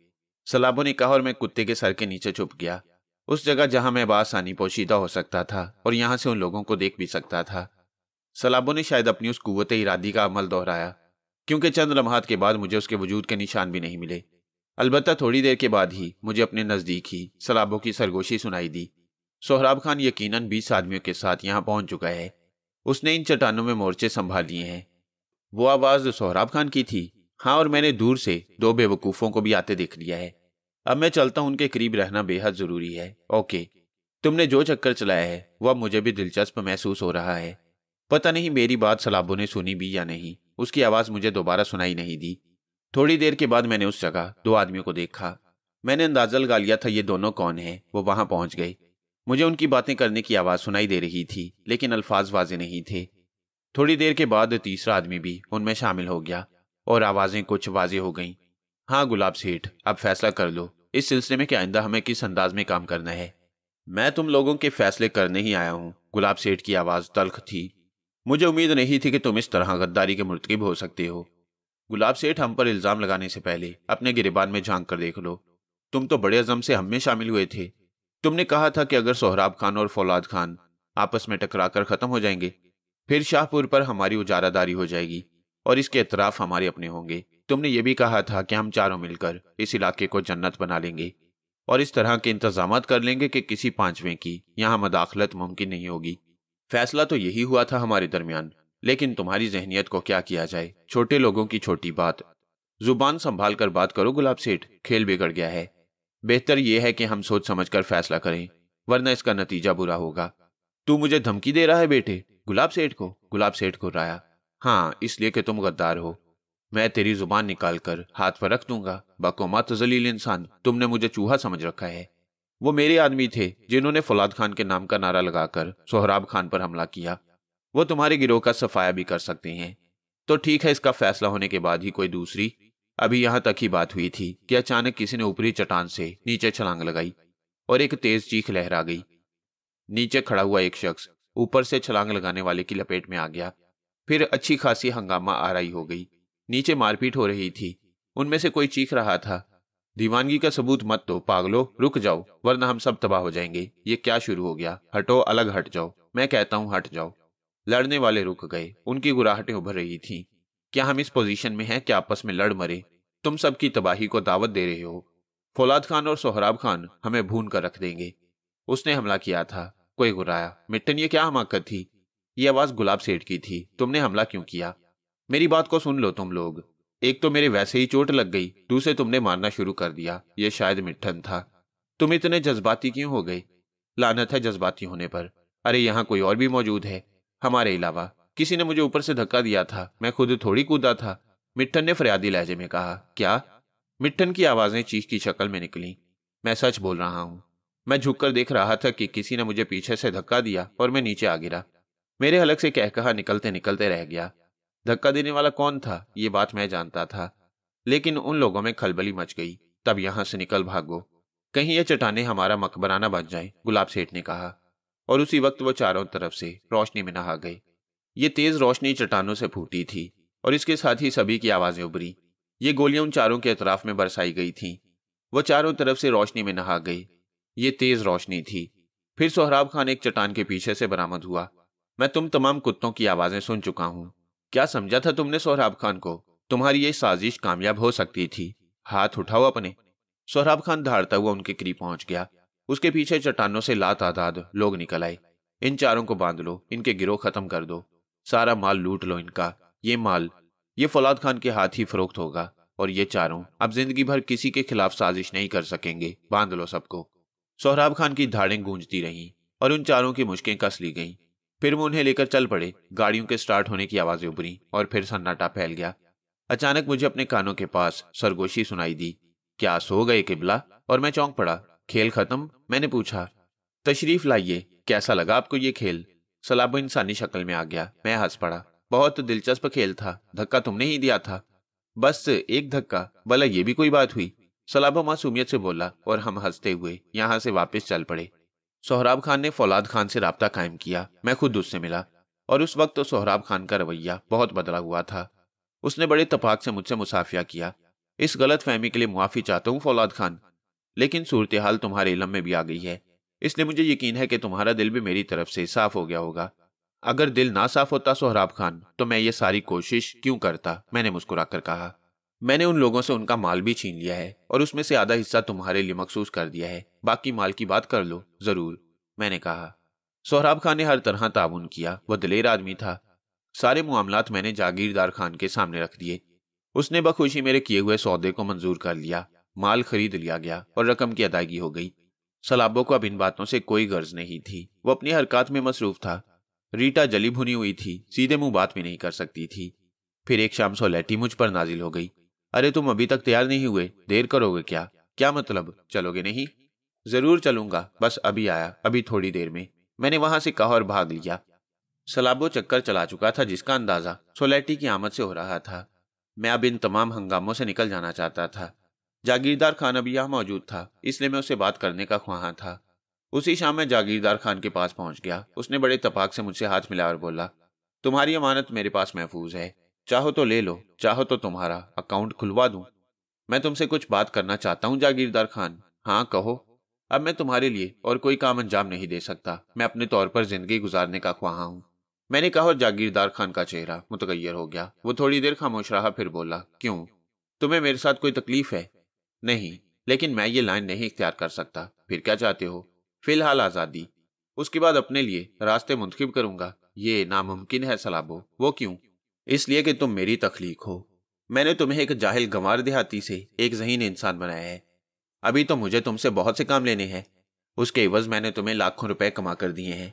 सलाबो ने कहा। और मैं कुत्ते के सर के नीचे छुप गया, उस जगह जहां मैं बआसानी पोशीदा हो सकता था और यहां से उन लोगों को देख भी सकता था। सलाबो ने शायद अपनी उस कुव्वत इरादी का अमल दोहराया, क्योंकि चंद लम्हात के बाद मुझे उसके वजूद के निशान भी नहीं मिले। अलबत्ता थोड़ी देर के बाद ही मुझे अपने नजदीक ही सलाबो की सरगोशी सुनाई दी। सोहराब खान यकीनन 20 आदमियों के साथ यहाँ पहुंच चुका है। उसने इन चट्टानों में मोर्चे संभाल लिए हैं। वो आवाज सोहराब खान की थी। हाँ, और मैंने दूर से 2 बेवकूफों को भी आते देख लिया है। अब मैं चलता हूं, उनके करीब रहना बेहद जरूरी है। ओके। तुमने जो चक्कर चलाया है वो अब मुझे भी दिलचस्प महसूस हो रहा है। पता नहीं मेरी बात सलाबो ने सुनी भी या नहीं। उसकी आवाज मुझे दोबारा सुनाई नहीं दी। थोड़ी देर के बाद मैंने उस जगह 2 आदमियों को देखा। मैंने अंदाजा लगा लिया था ये दोनों कौन हैं। वो वहां पहुंच गए। मुझे उनकी बातें करने की आवाज सुनाई दे रही थी, लेकिन अल्फाज वाजे नहीं थे। थोड़ी देर के बाद तीसरा आदमी भी उनमें शामिल हो गया और आवाजें कुछ वाजे हो गईं। हाँ गुलाब सेठ, अब फैसला कर लो इस सिलसिले में कि आइंदा हमें किस अंदाज में काम करना है। मैं तुम लोगों के फैसले करने ही आया हूँ। गुलाब सेठ की आवाज तल्ख थी। मुझे उम्मीद नहीं थी कि तुम इस तरह गद्दारी के मुर्तकिब हो सकते हो। गुलाब सेठ, हम पर इल्जाम लगाने से पहले अपने गिरेबान में झांक कर देख लो। तुम तो बड़े अज़म से हम में शामिल हुए थे। तुमने कहा था कि अगर सोहराब खान और फौलाद खान आपस में टकराकर खत्म हो जाएंगे, फिर शाहपुर पर हमारी उजारादारी हो जाएगी और इसके इतराफ हमारे अपने होंगे। तुमने ये भी कहा था कि हम चारों मिलकर इस इलाके को जन्नत बना लेंगे और इस तरह के इंतजामात कर लेंगे कि किसी पांचवें की यहाँ मदाखलत मुमकिन नहीं होगी। फैसला तो यही हुआ था हमारे दरमियान, लेकिन तुम्हारी जहनियत को क्या किया जाए, छोटे लोगों की छोटी बात। जुबान संभाल कर बात करो गुलाब सेठ, खेल बिगड़ गया है। बेहतर यह है कि हम सोच समझ कर फैसला करें, वरना इसका नतीजा बुरा होगा। तू मुझे धमकी दे रहा है बेटे? गुलाब सेठ को राया। हाँ, इसलिए कि तुम गद्दार हो। मैं तेरी जुबान निकाल कर हाथ पर रख दूंगा। बकोमत जलील इंसान, तुमने मुझे चूहा समझ रखा है। वो मेरे आदमी थे जिन्होंने फौलाद खान के नाम का नारा लगाकर सोहराब खान पर हमला किया। वो तुम्हारे गिरोह का सफाया भी कर सकते हैं। तो ठीक है, इसका फैसला होने के बाद ही कोई दूसरी। अभी यहां तक ही बात हुई थी कि अचानक किसी ने ऊपरी चट्टान से नीचे छलांग लगाई और एक तेज चीख लहरा गई। नीचे खड़ा हुआ एक शख्स ऊपर से छलांग लगाने वाले की लपेट में आ गया। फिर अच्छी खासी हंगामा आराई हो गई। नीचे मारपीट हो रही थी। उनमें से कोई चीख रहा था, दीवानगी का सबूत मत दो पागलो, रुक जाओ वरना हम सब तबाह हो जाएंगे। ये क्या शुरू हो गया? हटो, अलग हट जाओ, मैं कहता हूं हट जाओ। लड़ने वाले रुक गए। उनकी गुराहटें उभर रही थीं। क्या हम इस पोजीशन में हैं कि आपस में लड़ मरे? तुम सबकी तबाही को दावत दे रहे हो। फौलाद खान और सोहराब खान हमें भून कर रख देंगे। उसने हमला किया था। कोई गुर्राया, मिट्टन ये क्या हमाकत थी? ये आवाज गुलाब सेठ की थी। तुमने हमला क्यों किया? मेरी बात को सुन लो तुम लोग। एक तो मेरे वैसे ही चोट लग गई, दूसरे तुमने मारना शुरू कर दिया। ये शायद मिट्टन था। तुम इतने जज्बाती क्यों हो गए? लानत है जज्बाती होने पर। अरे यहाँ कोई और भी मौजूद है हमारे अलावा। किसी ने मुझे ऊपर से धक्का दिया था, मैं खुद थोड़ी कूदा था, मिट्टन ने फरियादी लहजे में कहा। क्या? मिट्टन की आवाजें चीख की शक्ल में निकली। मैं सच बोल रहा हूं। मैं झुककर देख रहा था कि किसी ने मुझे पीछे से धक्का दिया और मैं नीचे आ गिरा। मेरे हलक से कहकहा निकलते निकलते रह गया। धक्का देने वाला कौन था ये बात मैं जानता था, लेकिन उन लोगों में खलबली मच गई। तब यहां से निकल भागो, कहीं ये चट्टानें हमारा मकबराना बन जाएं, गुलाब सेठ ने कहा। और उसी वक्त वो चारों तरफ से रोशनी में नहा गए। ये तेज रोशनी चट्टानों से फूटी थी और इसके साथ ही सभी की आवाजें उभरी। ये गोलियां उन चारों के अतराफ में बरसाई गई थीं। वो चारों तरफ से रोशनी में नहा गई। ये तेज रोशनी थी। फिर सोहराब खान एक चट्टान के पीछे से बरामद हुआ। मैं तुम तमाम कुत्तों की आवाजें सुन चुका हूं। क्या समझा था तुमने सोहराब खान को? तुम्हारी ये साजिश कामयाब हो सकती थी। हाथ उठाओ अपने। सोहराब खान दहाड़ता हुआ उनके करीब पहुंच गया। उसके पीछे चट्टानों से लातादाद लोग निकल आए। इन चारों को बांध लो, इनके गिरोह खत्म कर दो, सारा माल लूट लो इनका। ये माल ये फौलाद खान के हाथ ही फरोख्त होगा और ये चारों अब जिंदगी भर किसी के खिलाफ साजिश नहीं कर सकेंगे। बांध लो सबको। सोहराब खान की धाड़ें गूंजती रहीं और उन चारों की मुश्कें कस ली गईं। फिर वो उन्हें लेकर चल पड़े। गाड़ियों के स्टार्ट होने की आवाजें उभरी और फिर सन्नाटा फैल गया। अचानक मुझे अपने कानों के पास सरगोशी सुनाई दी। क्या सो गए किबला? और मैं चौंक पड़ा। खेल खत्म? मैंने पूछा। तशरीफ लाइए, कैसा लगा आपको ये खेल? सलाबो इंसानी शक्ल में आ गया। मैं हंस पड़ा। बहुत दिलचस्प खेल था। धक्का तुमने ही दिया था? बस एक धक्का। भला ये भी कोई बात हुई? सलाबो मासूमियत से बोला और हम हंसते हुए यहां से वापस चल पड़े। सोहराब खान ने फौलाद खान से राब्ता कायम किया। मैं खुद उससे मिला और उस वक्त तो सोहराब खान का रवैया बहुत बदला हुआ था। उसने बड़े तपाक से मुझसे मुसाफिया किया। इस गलत फहमी के लिए मुआफी चाहता हूँ फौलाद खान, लेकिन सूरत हाल तुम्हारे इल्म में भी आ गई है, इसलिए मुझे यकीन है कि तुम्हारा दिल भी मेरी तरफ से साफ हो गया होगा। अगर दिल ना साफ होता सोहराब खान तो मैं ये सारी कोशिश क्यों करता? मैंने मुस्कुराकर कहा। मैंने उन लोगों से उनका माल भी छीन लिया है और उसमें से आधा हिस्सा तुम्हारे लिए मखसूस कर दिया है। बाकी माल की बात कर लो। जरूर, मैंने कहा। सोहराब खान ने हर तरह ताउन किया। वह दिलेर आदमी था। सारे मामलात मैंने जागीरदार खान के सामने रख दिए। उसने बखुशी मेरे किए हुए सौदे को मंजूर कर लिया। माल खरीद लिया गया और रकम की अदायगी हो गई। सलाबो को अब इन बातों से कोई गर्ज नहीं थी। वो अपनी हरकत में मसरूफ था। रीटा जली भुनी हुई थी, सीधे मुंह बात भी नहीं कर सकती थी। फिर एक शाम सोलेटी मुझ पर नाजिल हो गई। अरे तुम अभी तक तैयार नहीं हुए? देर करोगे क्या? क्या मतलब, चलोगे नहीं? जरूर चलूंगा, बस अभी आया, अभी थोड़ी देर में, मैंने वहां से कहा और भाग लिया। सलाबो चक्कर चला चुका था जिसका अंदाजा सोलेटी की आमद से हो रहा था। मैं अब इन तमाम हंगामों से निकल जाना चाहता था। जागीरदार खान अभी यहाँ मौजूद था, इसलिए मैं उससे बात करने का ख्वाहां था। उसी शाम मैं जागीरदार खान के पास पहुंच गया। उसने बड़े तपाक से मुझसे हाथ मिलाया और बोला, तुम्हारी अमानत मेरे पास महफूज है, चाहो तो ले लो, चाहो तो तुम्हारा अकाउंट खुलवा दूं। मैं तुमसे कुछ बात करना चाहता हूं जागीरदार खान। हाँ कहो। अब मैं तुम्हारे लिए और कोई काम अंजाम नहीं दे सकता। मैं अपने तौर पर जिंदगी गुजारने का ख्वाहां हूं, मैंने कहा और जागीरदार खान का चेहरा मुतगय्यर हो गया। वो थोड़ी देर खामोश रहा, फिर बोला, क्यों, तुम्हें मेरे साथ कोई तकलीफ है? नहीं, लेकिन मैं ये लाइन नहीं इख्तियार कर सकता। फिर क्या चाहते हो? फिलहाल आज़ादी, उसके बाद अपने लिए रास्ते मुंतखिब करूंगा। ये नामुमकिन है सलाबो। वो क्यों? इसलिए कि तुम मेरी तख्लीक हो। मैंने तुम्हें एक जाहिल गंवार देहाती से एक ज़हीन इंसान बनाया है। अभी तो मुझे तुमसे बहुत से काम लेने हैं। उसके एवज मैंने तुम्हें लाखों रुपए कमा कर दिए हैं।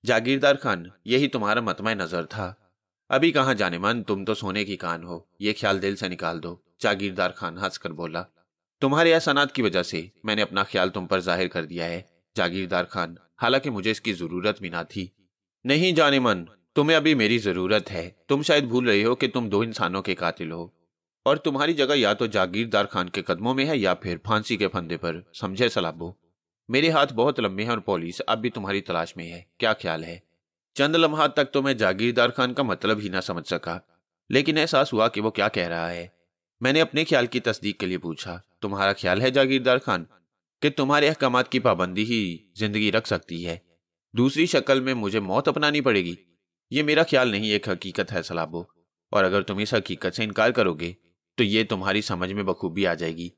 जागीरदार खान, यही तुम्हारा मतमा नजर था। अभी कहाँ जाने मन, तुम तो सोने की कान हो, ये ख्याल दिल से निकाल दो। जागीरदार खान हंसकर बोला, तुम्हारे एहसानात की वजह से मैंने अपना ख्याल तुम पर जाहिर कर दिया है जागीरदार खान, हालांकि मुझे इसकी जरूरत भी ना थी। नहीं जाने मन, तुम्हें अभी मेरी जरूरत है। तुम शायद भूल रहे हो कि तुम दो इंसानों के कातिल हो और तुम्हारी जगह या तो जागीरदार खान के कदमों में है या फिर फांसी के फंदे पर। समझे सलाबो? मेरे हाथ बहुत लंबे हैं और पुलिस अब भी तुम्हारी तलाश में है। क्या ख्याल है? चंद लम्हात तक तो मैं जागीरदार खान का मतलब ही ना समझ सका, लेकिन एहसास हुआ कि वो क्या कह रहा है। मैंने अपने ख्याल की तस्दीक के लिए पूछा, तुम्हारा ख्याल है जागीरदार खान कि तुम्हारे अहकामात की पाबंदी ही जिंदगी रख सकती है? दूसरी शक्ल में मुझे मौत अपनानी पड़ेगी? ये मेरा ख्याल नहीं, एक हकीकत है सलाबो, और अगर तुम इस हकीकत से इनकार करोगे तो ये तुम्हारी समझ में बखूबी आ जाएगी।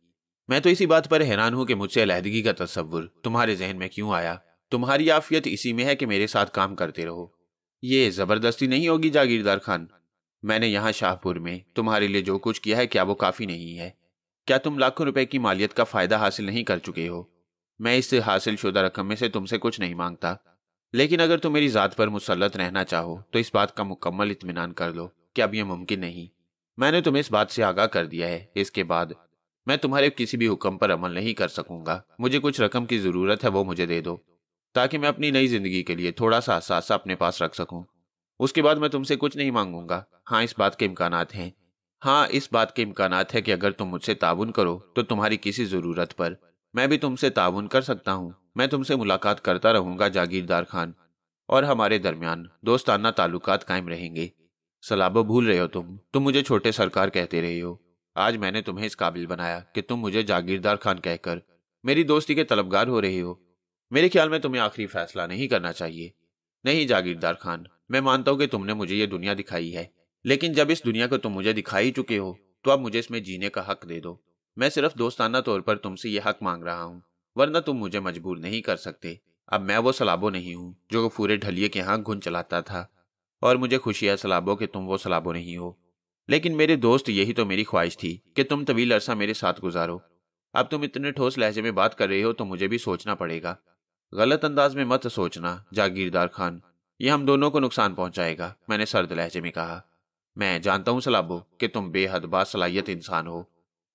मैं तो इसी बात पर हैरान हूं कि मुझसे अलहदगी का तस्वुर तुम्हारे जहन में क्यों आया। तुम्हारी आफियत इसी में है कि मेरे साथ काम करते रहो। ये जबरदस्ती नहीं होगी जागीरदार खान। मैंने यहाँ शाहपुर में तुम्हारे लिए जो कुछ किया है, क्या वो काफी नहीं है? क्या तुम लाखों रुपए की मालियत का फायदा हासिल नहीं कर चुके हो? मैं इस हासिल शुदा रकम में से तुमसे कुछ नहीं मांगता, लेकिन अगर तुम मेरी जात पर मुसल्लत रहना चाहो तो इस बात का मुकम्मल इत्मीनान कर लो कि अब यह मुमकिन नहीं। मैंने तुम्हें इस बात से आगाह कर दिया है। इसके बाद मैं तुम्हारे किसी भी हुक्म पर अमल नहीं कर सकूंगा। मुझे कुछ रकम की जरूरत है, वो मुझे दे दो ताकि मैं अपनी नई जिंदगी के लिए थोड़ा सा असासा अपने पास रख सकूं। उसके बाद मैं तुमसे कुछ नहीं मांगूंगा। हाँ, इस बात के इम्कानात हैं। हाँ, इस बात के इम्कानात है कि अगर तुम मुझसे ताउन करो तो तुम्हारी किसी जरूरत पर मैं भी तुमसे ताउन कर सकता हूँ। मैं तुमसे मुलाकात करता रहूंगा जागीरदार खान, और हमारे दरमियान दोस्ताना ताल्लुकात कायम रहेंगे। सलाबो, भूल रहे हो तुम मुझे छोटे सरकार कहते रहे हो। आज मैंने तुम्हें इस काबिल बनाया कि तुम मुझे जागीरदार खान कहकर मेरी दोस्ती के तलबगार हो रहे हो। मेरे ख्याल में तुम्हें आखिरी फैसला नहीं करना चाहिए। नहीं जागीरदार खान, मैं मानता हूं कि तुमने मुझे ये दुनिया दिखाई है, लेकिन जब इस दुनिया को तुम मुझे दिखा ही चुके हो तो अब मुझे इसमें जीने का हक दे दो। मैं सिर्फ दोस्ताना तौर पर तुमसे यह हक मांग रहा हूं, वरना तुम मुझे मजबूर नहीं कर सकते। अब मैं वो सलाबो नहीं हूं जो पूरे ढलिए के यहाँ घुन चलाता था, और मुझे खुशी है सलाबो कि तुम वो सलाबो नहीं हो। लेकिन मेरे दोस्त, यही तो मेरी ख्वाहिश थी कि तुम तवील अरसा मेरे साथ गुजारो। अब तुम इतने ठोस लहजे में बात कर रहे हो तो मुझे भी सोचना पड़ेगा। गलत अंदाज में मत सोचना जागीरदार खान, ये हम दोनों को नुकसान पहुंचाएगा, मैंने सर्द लहजे में कहा। मैं जानता हूं सलाबो कि तुम बेहद बासलाहियत इंसान हो।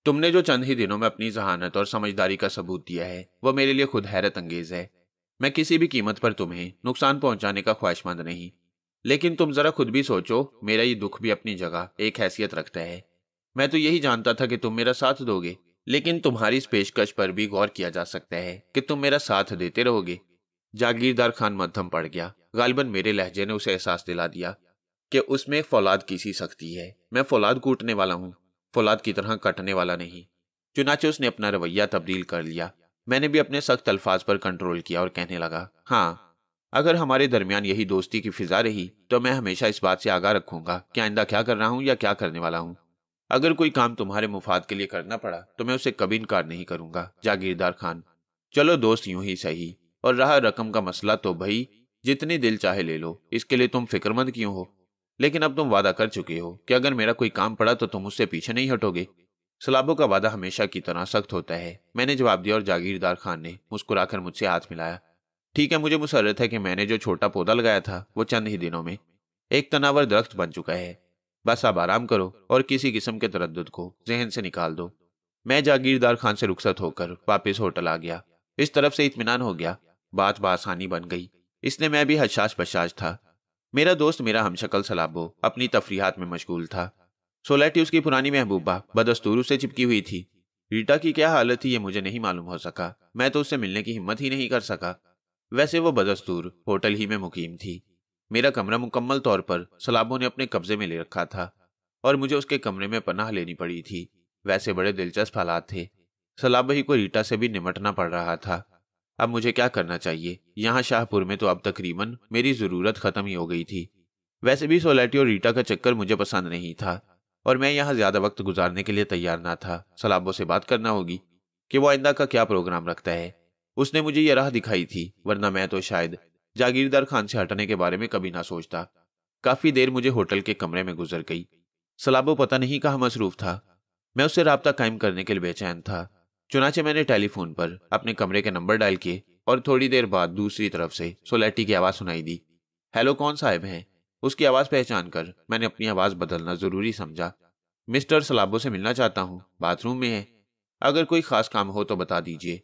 तुमने जो चंद ही दिनों में अपनी जहानत और समझदारी का सबूत दिया है वह मेरे लिए खुद हैरत अंगेज है। मैं किसी भी कीमत पर तुम्हें नुकसान पहुंचाने का ख्वाहिशमंद नहीं, लेकिन तुम जरा खुद भी सोचो, मेरा ये दुख भी अपनी जगह एक हैसियत रखता है। मैं तो यही जानता था कि तुम मेरा साथ दोगे, लेकिन तुम्हारी इस पेशकश पर भी गौर किया जा सकता है कि तुम मेरा साथ देते रहोगे। जागीरदार खान मध्यम पड़ गया। गालिबन मेरे लहजे ने उसे एहसास दिला दिया कि उसमें फौलाद की सी सख्ती है। मैं फौलाद कूटने वाला हूँ, फौलाद की तरह कटने वाला नहीं। चुनाचे उसने अपना रवैया तब्दील कर लिया। मैंने भी अपने सख्त अल्फाज पर कंट्रोल किया और कहने लगा, हाँ, अगर हमारे दरमियान यही दोस्ती की फिजा रही तो मैं हमेशा इस बात से आगाह रखूंगा कि आइंदा क्या कर रहा हूं या क्या करने वाला हूं। अगर कोई काम तुम्हारे मुफाद के लिए करना पड़ा तो मैं उसे कभी इनकार नहीं करूंगा जागीरदार खान। चलो दोस्त यूं ही सही, और रहा रकम का मसला तो भाई जितनी दिल चाहे ले लो, इसके लिए तुम फिक्रमंद क्यों हो। लेकिन अब तुम वादा कर चुके हो कि अगर मेरा कोई काम पड़ा तो तुम उससे पीछे नहीं हटोगे। सलाबों का वादा हमेशा की तरह सख्त होता है, मैंने जवाब दिया, और जागीरदार खान ने मुस्कुराकर मुझसे हाथ मिलाया। ठीक है, मुझे मुसर्रत है कि मैंने जो छोटा पौधा लगाया था वो चंद ही दिनों में एक तनावर दरख्त बन चुका है। बस अब आराम करो और किसी किस्म के तरद्दुद को जहन से निकाल दो। मैं जागीरदार खान से रुखसत होकर वापस होटल आ गया। इस तरफ से इत्मीनान हो गया, बात बासानी बन गई। इसलिए मैं भी हशाश बशाश था। मेरा दोस्त, मेरा हमशक्ल सलाबो अपनी तफरीहात में मशगूल था। सोलैटी उसकी पुरानी महबूबा बदस्तूर उससे चिपकी हुई थी। रीटा की क्या हालत थी ये मुझे नहीं मालूम हो सका। मैं तो उससे मिलने की हिम्मत ही नहीं कर सका। वैसे वो बदस्तूर होटल ही में मुकीम थी। मेरा कमरा मुकम्मल तौर पर सलाबों ने अपने कब्जे में ले रखा था और मुझे उसके कमरे में पनाह लेनी पड़ी थी। वैसे बड़े दिलचस्प हालात थे। सलाबो ही को रीटा से भी निमटना पड़ रहा था। अब मुझे क्या करना चाहिए। यहाँ शाहपुर में तो अब तकरीबन मेरी जरूरत खत्म ही हो गई थी। वैसे भी सोलैटी और रीटा का चक्कर मुझे पसंद नहीं था और मैं यहाँ ज्यादा वक्त गुजारने के लिए तैयार ना था। सलाबो से बात करना होगी कि वो आइंदा का क्या प्रोग्राम रखता है। उसने मुझे ये राह दिखाई थी, वरना मैं तो शायद जागीरदार खान से हटने के बारे में कभी ना सोचता। काफी देर मुझे होटल के कमरे में गुजर गई। सलाबो पता नहीं कहाँ मसरूफ था। मैं उससे राब्ता कायम करने के लिए बेचैन था। चुनाचे मैंने टेलीफोन पर अपने कमरे के नंबर डायल किए और थोड़ी देर बाद दूसरी तरफ से सोलैटी की आवाज सुनाई दी। हेलो, कौन साहब हैं? उसकी आवाज पहचान कर मैंने अपनी आवाज बदलना जरूरी समझा। मिस्टर सलाबो से मिलना चाहता हूँ, बाथरूम में है। अगर कोई खास काम हो तो बता दीजिए।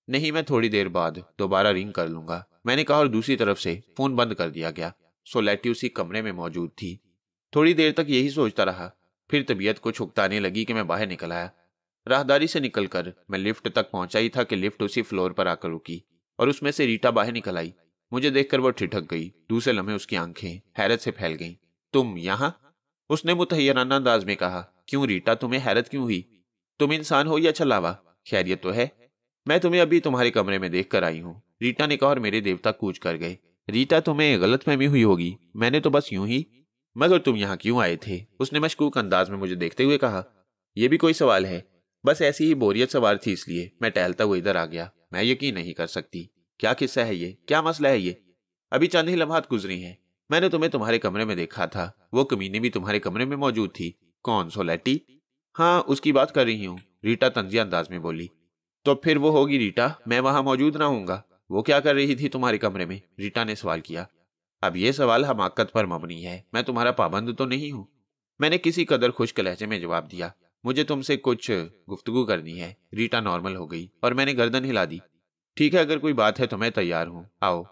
नहीं, मैं थोड़ी देर बाद दोबारा रिंग कर लूंगा, मैंने कहा, और दूसरी तरफ से फोन बंद कर दिया गया। सोलैटी उसी कमरे में मौजूद थी। थोड़ी देर तक यही सोचता रहा, फिर तबीयत को छुकताने लगी कि मैं बाहर निकल आया। राहदारी से निकलकर मैं लिफ्ट तक पहुंचा ही था कि लिफ्ट उसी फ्लोर पर आकर रुकी और उसमें से रीटा बाहर निकल आई। मुझे देखकर वो ठिठक गई। दूसरे लम्हे उसकी आंखें हैरत से फैल गईं। तुम यहाँ? उसने मुतहय्यराना अंदाज में कहा। क्यों रीटा, तुम्हें हैरत क्यों हुई? तुम इंसान हो या छलावा? खैरियत तो है? मैं तुम्हें अभी तुम्हारे कमरे में देख कर आई हूँ, रीटा ने कहा, और मेरे देवता कूच कर गए। रीटा, तुम्हें गलतफहमी हुई होगी, मैंने तो बस यूं ही। मगर तुम यहाँ क्यों आए थे? उसने मशकूक अंदाज में मुझे देखते हुए कहा। यह भी कोई सवाल है? बस ऐसी ही बोरियत सवार थी, इसलिए मैं टहलता हुआ इधर आ गया। मैं यकीन नहीं कर सकती। क्या किस्सा है ये? क्या मसला है ये? अभी चंद ही लम्हात गुजरी हैं, मैंने तुम्हें तुम्हारे कमरे में देखा था। वो कमीनी भी तुम्हारे कमरे में मौजूद थी। कौन, सोलैटी? हाँ, उसकी बात कर रही हूँ, रीटा तंजिया अंदाज में बोली। तो फिर वो होगी रीटा, मैं वहां मौजूद ना हूंगा। वो क्या कर रही थी तुम्हारे कमरे में? रीटा ने सवाल किया। अब ये सवाल हमाकत पर मबनी है, मैं तुम्हारा पाबंद तो नहीं हूं, मैंने किसी कदर खुश्क लहजे में जवाब दिया। मुझे तुमसे कुछ गुफ्तगू करनी है। रीटा नॉर्मल हो गई और मैंने गर्दन हिला दी। ठीक है, अगर कोई बात है तो मैं तैयार हूँ, आओ,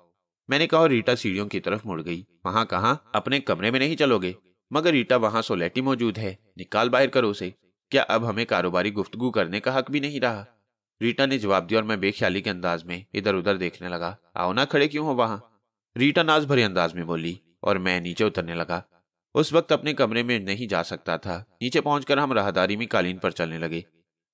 मैंने कहा, और रीटा सीढ़ियों की तरफ मुड़ गई। वहां कहाँ? अपने कमरे में नहीं चलोगे? मगर रीटा, वहां सोलैटी मौजूद है, निकाल बाहर करो उसे। क्या अब हमें कारोबारी गुफ्तगू करने का हक भी नहीं रहा? रीटा ने जवाब दिया और मैं बेख्याली के अंदाज में इधर उधर देखने लगा। आओ ना, खड़े क्यों हो वहां? रीटा नाज भरे अंदाज में बोली और मैं नीचे उतरने लगा। उस वक्त अपने कमरे में नहीं जा सकता था। नीचे पहुंचकर हम राहदारी में कालीन पर चलने लगे।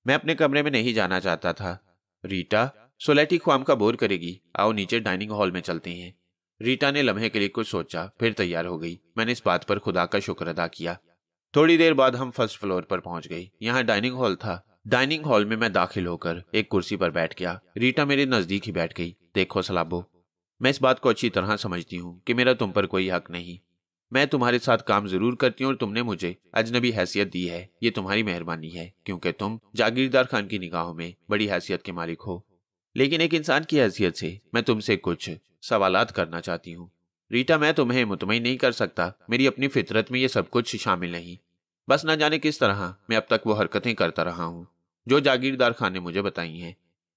मैं अपने कमरे में नहीं जाना चाहता था। रीटा, सोलेटी ख्वाम का बोर करेगी, आओ नीचे डाइनिंग हॉल में चलते हैं। रीटा ने लम्हे के लिए कुछ सोचा, फिर तैयार हो गई। मैंने इस बात पर खुदा का शुक्र अदा किया। थोड़ी देर बाद हम फर्स्ट फ्लोर पर पहुंच गए। यहाँ डाइनिंग हॉल था। डाइनिंग हॉल में मैं दाखिल होकर एक कुर्सी पर बैठ गया। रीटा मेरे नजदीक ही बैठ गई। देखो सलाबो, मैं इस बात को अच्छी तरह समझती हूँ कि मेरा तुम पर कोई हक नहीं। मैं तुम्हारे साथ काम जरूर करती हूँ और तुमने मुझे अजनबी हैसियत दी है। ये तुम्हारी मेहरबानी है, क्योंकि तुम जागीरदार खान की निगाहों में बड़ी हैसियत के मालिक हो। लेकिन एक इंसान की हैसियत से मैं तुमसे कुछ सवालात करना चाहती हूँ। रीटा, मैं तुम्हें मुतमईन नहीं कर सकता। मेरी अपनी फितरत में ये सब कुछ शामिल नहीं। बस न जाने किस तरह मैं अब तक वो हरकतें करता रहा हूँ जो जागीरदार खान ने मुझे बताई हैं।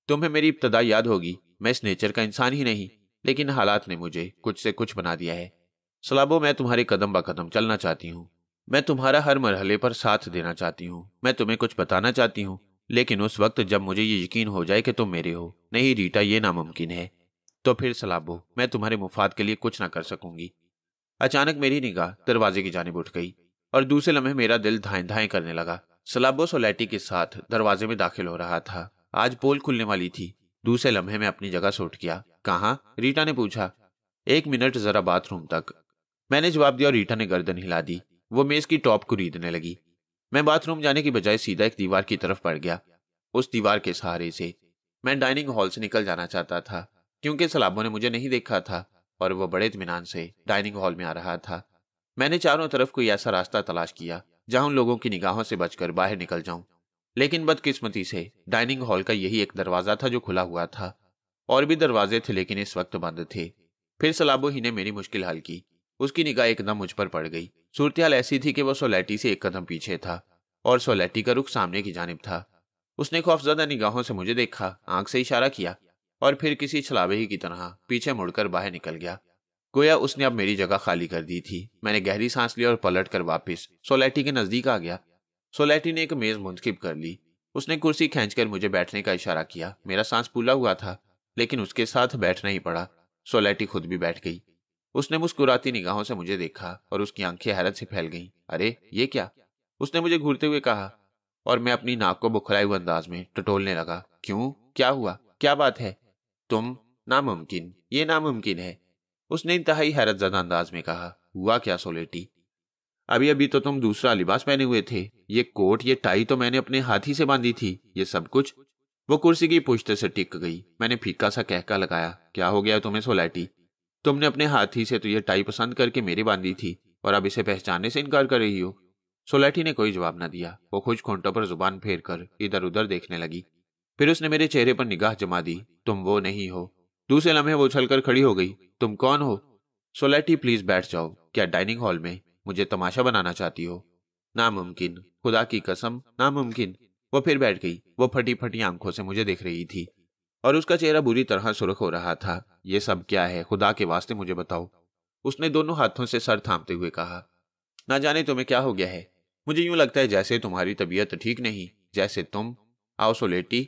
तुम्हें मेरी इब्तदा याद होगी। मैं इस नेचर का इंसान ही नहीं, लेकिन हालात ने मुझे कुछ से कुछ बना दिया है। सलाबो, मैं तुम्हारे कदम ब कदम चलना चाहती हूँ। मैं तुम्हारा हर मरहले पर साथ देना चाहती हूँ। मैं तुम्हें कुछ बताना चाहती हूँ, लेकिन उस वक्त जब मुझे ये यकीन हो जाए कि तुम मेरे हो। नहीं रीटा, ये नामुमकिन है। तो फिर सलाबो, मैं तुम्हारे मुफाद के लिए कुछ ना कर सकूंगी। अचानक मेरी निगाह दरवाजे की जानिब उठ गई और दूसरे लम्हे मेरा दिल धाएं धाएं करने लगा। सलाबो सोलेटी के साथ दरवाजे में दाखिल हो रहा था। आज पोल खुलने वाली थी। दूसरे लम्हे में अपनी जगह से उठ गया। कहाँ? रीटा ने पूछा। 1 मिनट, जरा बाथरूम तक। मैंने जवाब दिया और रीटा ने गर्दन हिला दी। वो मेज की टॉप को रीदने लगी। मैं बाथरूम जाने की बजाय सीधा एक दीवार की तरफ बढ़ गया। उस दीवार के सहारे से मैं डाइनिंग हॉल से निकल जाना चाहता था, क्योंकि सलाबो ने मुझे नहीं देखा था और वह बड़े इत्मीनान से डाइनिंग हॉल में आ रहा था। मैंने चारों तरफ कोई ऐसा रास्ता तलाश किया जहां उन लोगों की निगाहों से बचकर बाहर निकल जाऊं, लेकिन बदकिस्मती से डाइनिंग हॉल का यही एक दरवाजा था जो खुला हुआ था। और भी दरवाजे थे, लेकिन इस वक्त बंद थे। फिर सलाबो ही ने मेरी मुश्किल हल की। उसकी निगाह एकदम मुझ पर पड़ गई। सूरत-ए-हाल ऐसी थी कि वो सोलेटी से एक कदम पीछे था और सोलेटी का रुख सामने की जानिब था। उसने खौफजदा निगाहों से मुझे देखा, आंख से इशारा किया और फिर किसी छलावे की तरह पीछे मुड़कर बाहर निकल गया। गोया उसने अब मेरी जगह खाली कर दी थी। मैंने गहरी सांस ली और पलटकर वापस सोलेटी के नजदीक आ गया। सोलेटी ने एक मेज मुंतखब कर ली। उसने कुर्सी खींचकर मुझे बैठने का इशारा किया। मेरा सांस फूला हुआ था, लेकिन उसके साथ बैठना ही पड़ा। सोलेटी खुद भी बैठ गई। उसने मुस्कुराती निगाहों से मुझे देखा और उसकी आंखें हैरत से फैल गईं। अरे ये क्या? उसने मुझे घूरते हुए कहा और मैं अपनी नाक को बुखलाए हुए अंदाज में टटोलने लगा। क्यों? क्या हुआ? क्या बात है? तुम? नामुमकिन, ये नामुमकिन है। उसने इंतहाई हैरत ज़दा अंदाज में कहा। हुआ क्या सोलेटी? अभी अभी तो तुम दूसरा लिबास पहने हुए थे। ये कोट, ये टाई तो मैंने अपने हाथी से बांधी थी। ये सब कुछ? वो कुर्सी की पुश्त से टिक गई। मैंने फीका सा कहका लगाया। क्या हो गया तुम्हें सोलेटी? तुमने अपने हाथी से तो ये टाई पसंद करके मेरी बांधी थी और अब इसे पहचानने से इनकार कर रही हो? सोलेटी ने कोई जवाब न दिया। वो खुश खोंटों पर जुबान फेर कर इधर उधर देखने लगी। फिर उसने मेरे चेहरे पर निगाह जमा दी। तुम वो नहीं हो। दूसरे लम्हे वो उछलकर खड़ी हो गई। तुम कौन हो? सोलेटी, प्लीज बैठ जाओ। क्या डाइनिंग हॉल में मुझे तमाशा बनाना चाहती हो? नामुमकिन, खुदा की कसम, नामुमकिन। वो फिर बैठ गई। वो फटी फटी आंखों से मुझे देख रही थी और उसका चेहरा बुरी तरह सुर्ख हो रहा था। ये सब क्या है? खुदा के वास्ते मुझे बताओ। उसने दोनों हाथों से सर थामते हुए कहा। ना जाने तुम्हें क्या हो गया है। मुझे यूं लगता है जैसे तुम्हारी तबीयत ठीक नहीं, जैसे तुम। आओ सोलेटी,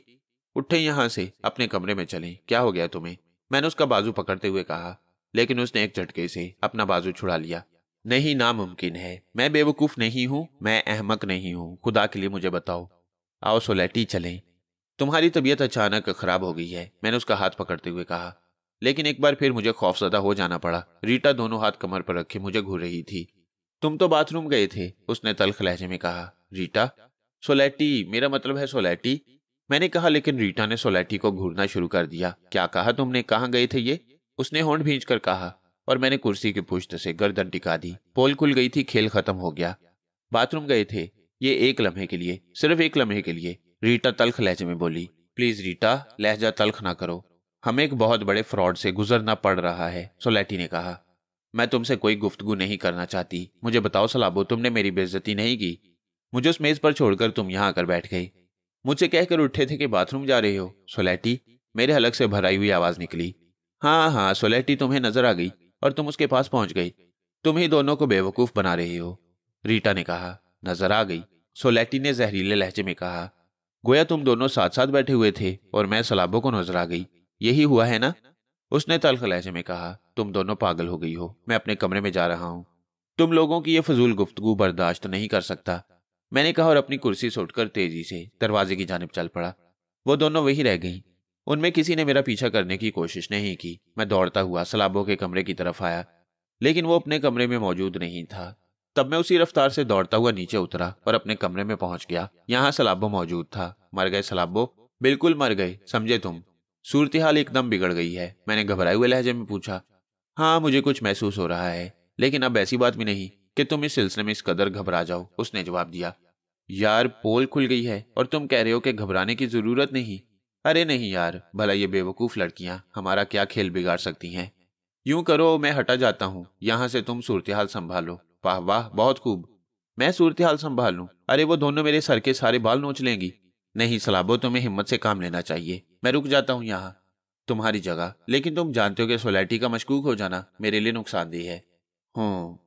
उठे यहां से, अपने कमरे में चलें। क्या हो गया तुम्हें? मैंने उसका बाजू पकड़ते हुए कहा, लेकिन उसने एक झटके से अपना बाजू छुड़ा लिया। नहीं, नामुमकिन है। मैं बेवकूफ नहीं हूं, मैं अहमक नहीं हूं। खुदा के लिए मुझे बताओ। आओ सोलेटी, चलें। तुम्हारी तबीयत अचानक खराब हो गई है, मैंने उसका हाथ पकड़ते हुए कहा, लेकिन एक बार फिर मुझे खौफजदा हो जाना पड़ा। रीटा दोनों हाथ कमर पर रखे मुझे घूर रही थी। तुम तो बाथरूम गए थे, उसने तल्ख लहजे में कहा। रीटा? सोलेटी, मेरा मतलब है सोलेटी, मैंने कहा, लेकिन रीटा ने सोलेटी को घूरना शुरू कर दिया। क्या कहा तुमने? कहाँ गए थे ये? उसने होंठ भींच कर कहा और मैंने कुर्सी की पुश्त से गर्दन टिका दी। पोल खुल गई थी, खेल खत्म हो गया। बाथरूम गए थे, ये एक लम्हे के लिए, सिर्फ एक लम्हे के लिए, रीटा तल्ख लहजे में बोली। प्लीज रीटा, लहजा तल्ख ना करो। हमें एक बहुत बड़े फ्रॉड से गुजरना पड़ रहा है, सोलेटी ने कहा। मैं तुमसे कोई गुफ्तगू नहीं करना चाहती। मुझे बताओ सलाबो, तुमने मेरी बेइज्जती नहीं की? मुझे उस मेज पर छोड़कर तुम यहाँ आकर बैठ गई। मुझसे कहकर उठे थे कि बाथरूम जा रहे हो। सोलेटी, मेरे हलक से भराई हुई आवाज निकली। हाँ हाँ सोलेटी, तुम्हें नजर आ गई और तुम उसके पास पहुंच गई। तुम ही दोनों को बेवकूफ बना रही हो, रीटा ने कहा। नजर आ गई? सोलेटी ने जहरीले लहजे में कहा। गोया तुम दोनों साथ साथ बैठे हुए थे और मैं सलाबो को नजर आ गई। यही हुआ है ना? उसने तल्ख लहजे में कहा। तुम दोनों पागल हो गई हो। मैं अपने कमरे में जा रहा हूं। तुम लोगों की ये फजूल गुफ्तगू बर्दाश्त नहीं कर सकता, मैंने कहा और अपनी कुर्सी से उठकर तेजी से दरवाजे की जानिब चल पड़ा। वो दोनों वहीं रह गईं। उनमें किसी ने मेरा पीछा करने की कोशिश नहीं की। मैं दौड़ता हुआ सलाबो के कमरे की तरफ आया, लेकिन वो अपने कमरे में मौजूद नहीं था। तब मैं उसी रफ्तार से दौड़ता हुआ नीचे उतरा और अपने कमरे में पहुंच गया। यहाँ सलाबो मौजूद था। मर गए सलाबो? बिल्कुल मर गए, समझे तुम। सूरत हाल एकदम बिगड़ गई है, मैंने घबराए हुए लहजे में पूछा। हाँ, मुझे कुछ महसूस हो रहा है, लेकिन अब ऐसी बात भी नहीं कि तुम इस सिलसिले में इस कदर घबरा जाओ, उसने जवाब दिया। यार, पोल खुल गई है और तुम कह रहे हो कि घबराने की जरूरत नहीं। अरे नहीं यार, भला ये बेवकूफ लड़कियां हमारा क्या खेल बिगाड़ सकती हैं। यूं करो, मैं हटा जाता हूं यहां से, तुम सूरत हाल संभालो। वाह वाह, बहुत खूब। मैं सूरत हाल संभाल लूं? अरे वो दोनों मेरे सर के सारे बाल नोच लेंगी। नहीं सलाबो, तुम्हें हिम्मत से काम लेना चाहिए। मैं रुक जाता हूं यहाँ तुम्हारी जगह, लेकिन तुम जानते हो कि सोसाइटी का मशकूक हो जाना मेरे लिए नुकसानदेह है।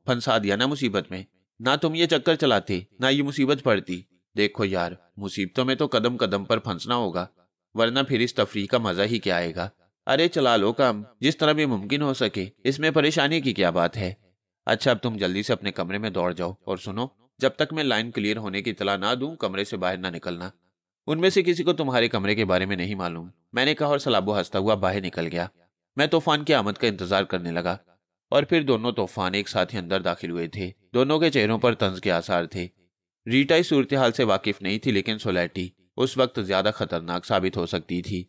फंसा दिया ना मुसीबत में। ना तुम ये चक्कर चलाते, ना ये मुसीबत पड़ती। देखो यार, मुसीबतों में तो कदम कदम पर फंसना होगा, वरना फिर इस तफरीह का मजा ही क्या आएगा। अरे चला लो काम, जिस तरह भी मुमकिन हो सके, इसमें परेशानी की क्या बात है। अच्छा, अब तुम जल्दी से अपने कमरे में दौड़ जाओ, और सुनो, जब तक मैं लाइन क्लियर होने की इतला ना दूं, कमरे से बाहर ना निकलना। उनमें से किसी को तुम्हारे कमरे के बारे में नहीं मालूम, मैंने कहा और सलाबो हंसता हुआ बाहर निकल गया। मैं तूफान की आमद का इंतजार करने लगा, और फिर दोनों तूफान एक साथ ही अंदर दाखिल हुए थे। दोनों के चेहरों पर तंज के आसार थे। रीटा इस सूरत हाल से वाकिफ नहीं थी, लेकिन सोलैटी उस वक्त ज्यादा खतरनाक साबित हो सकती थी।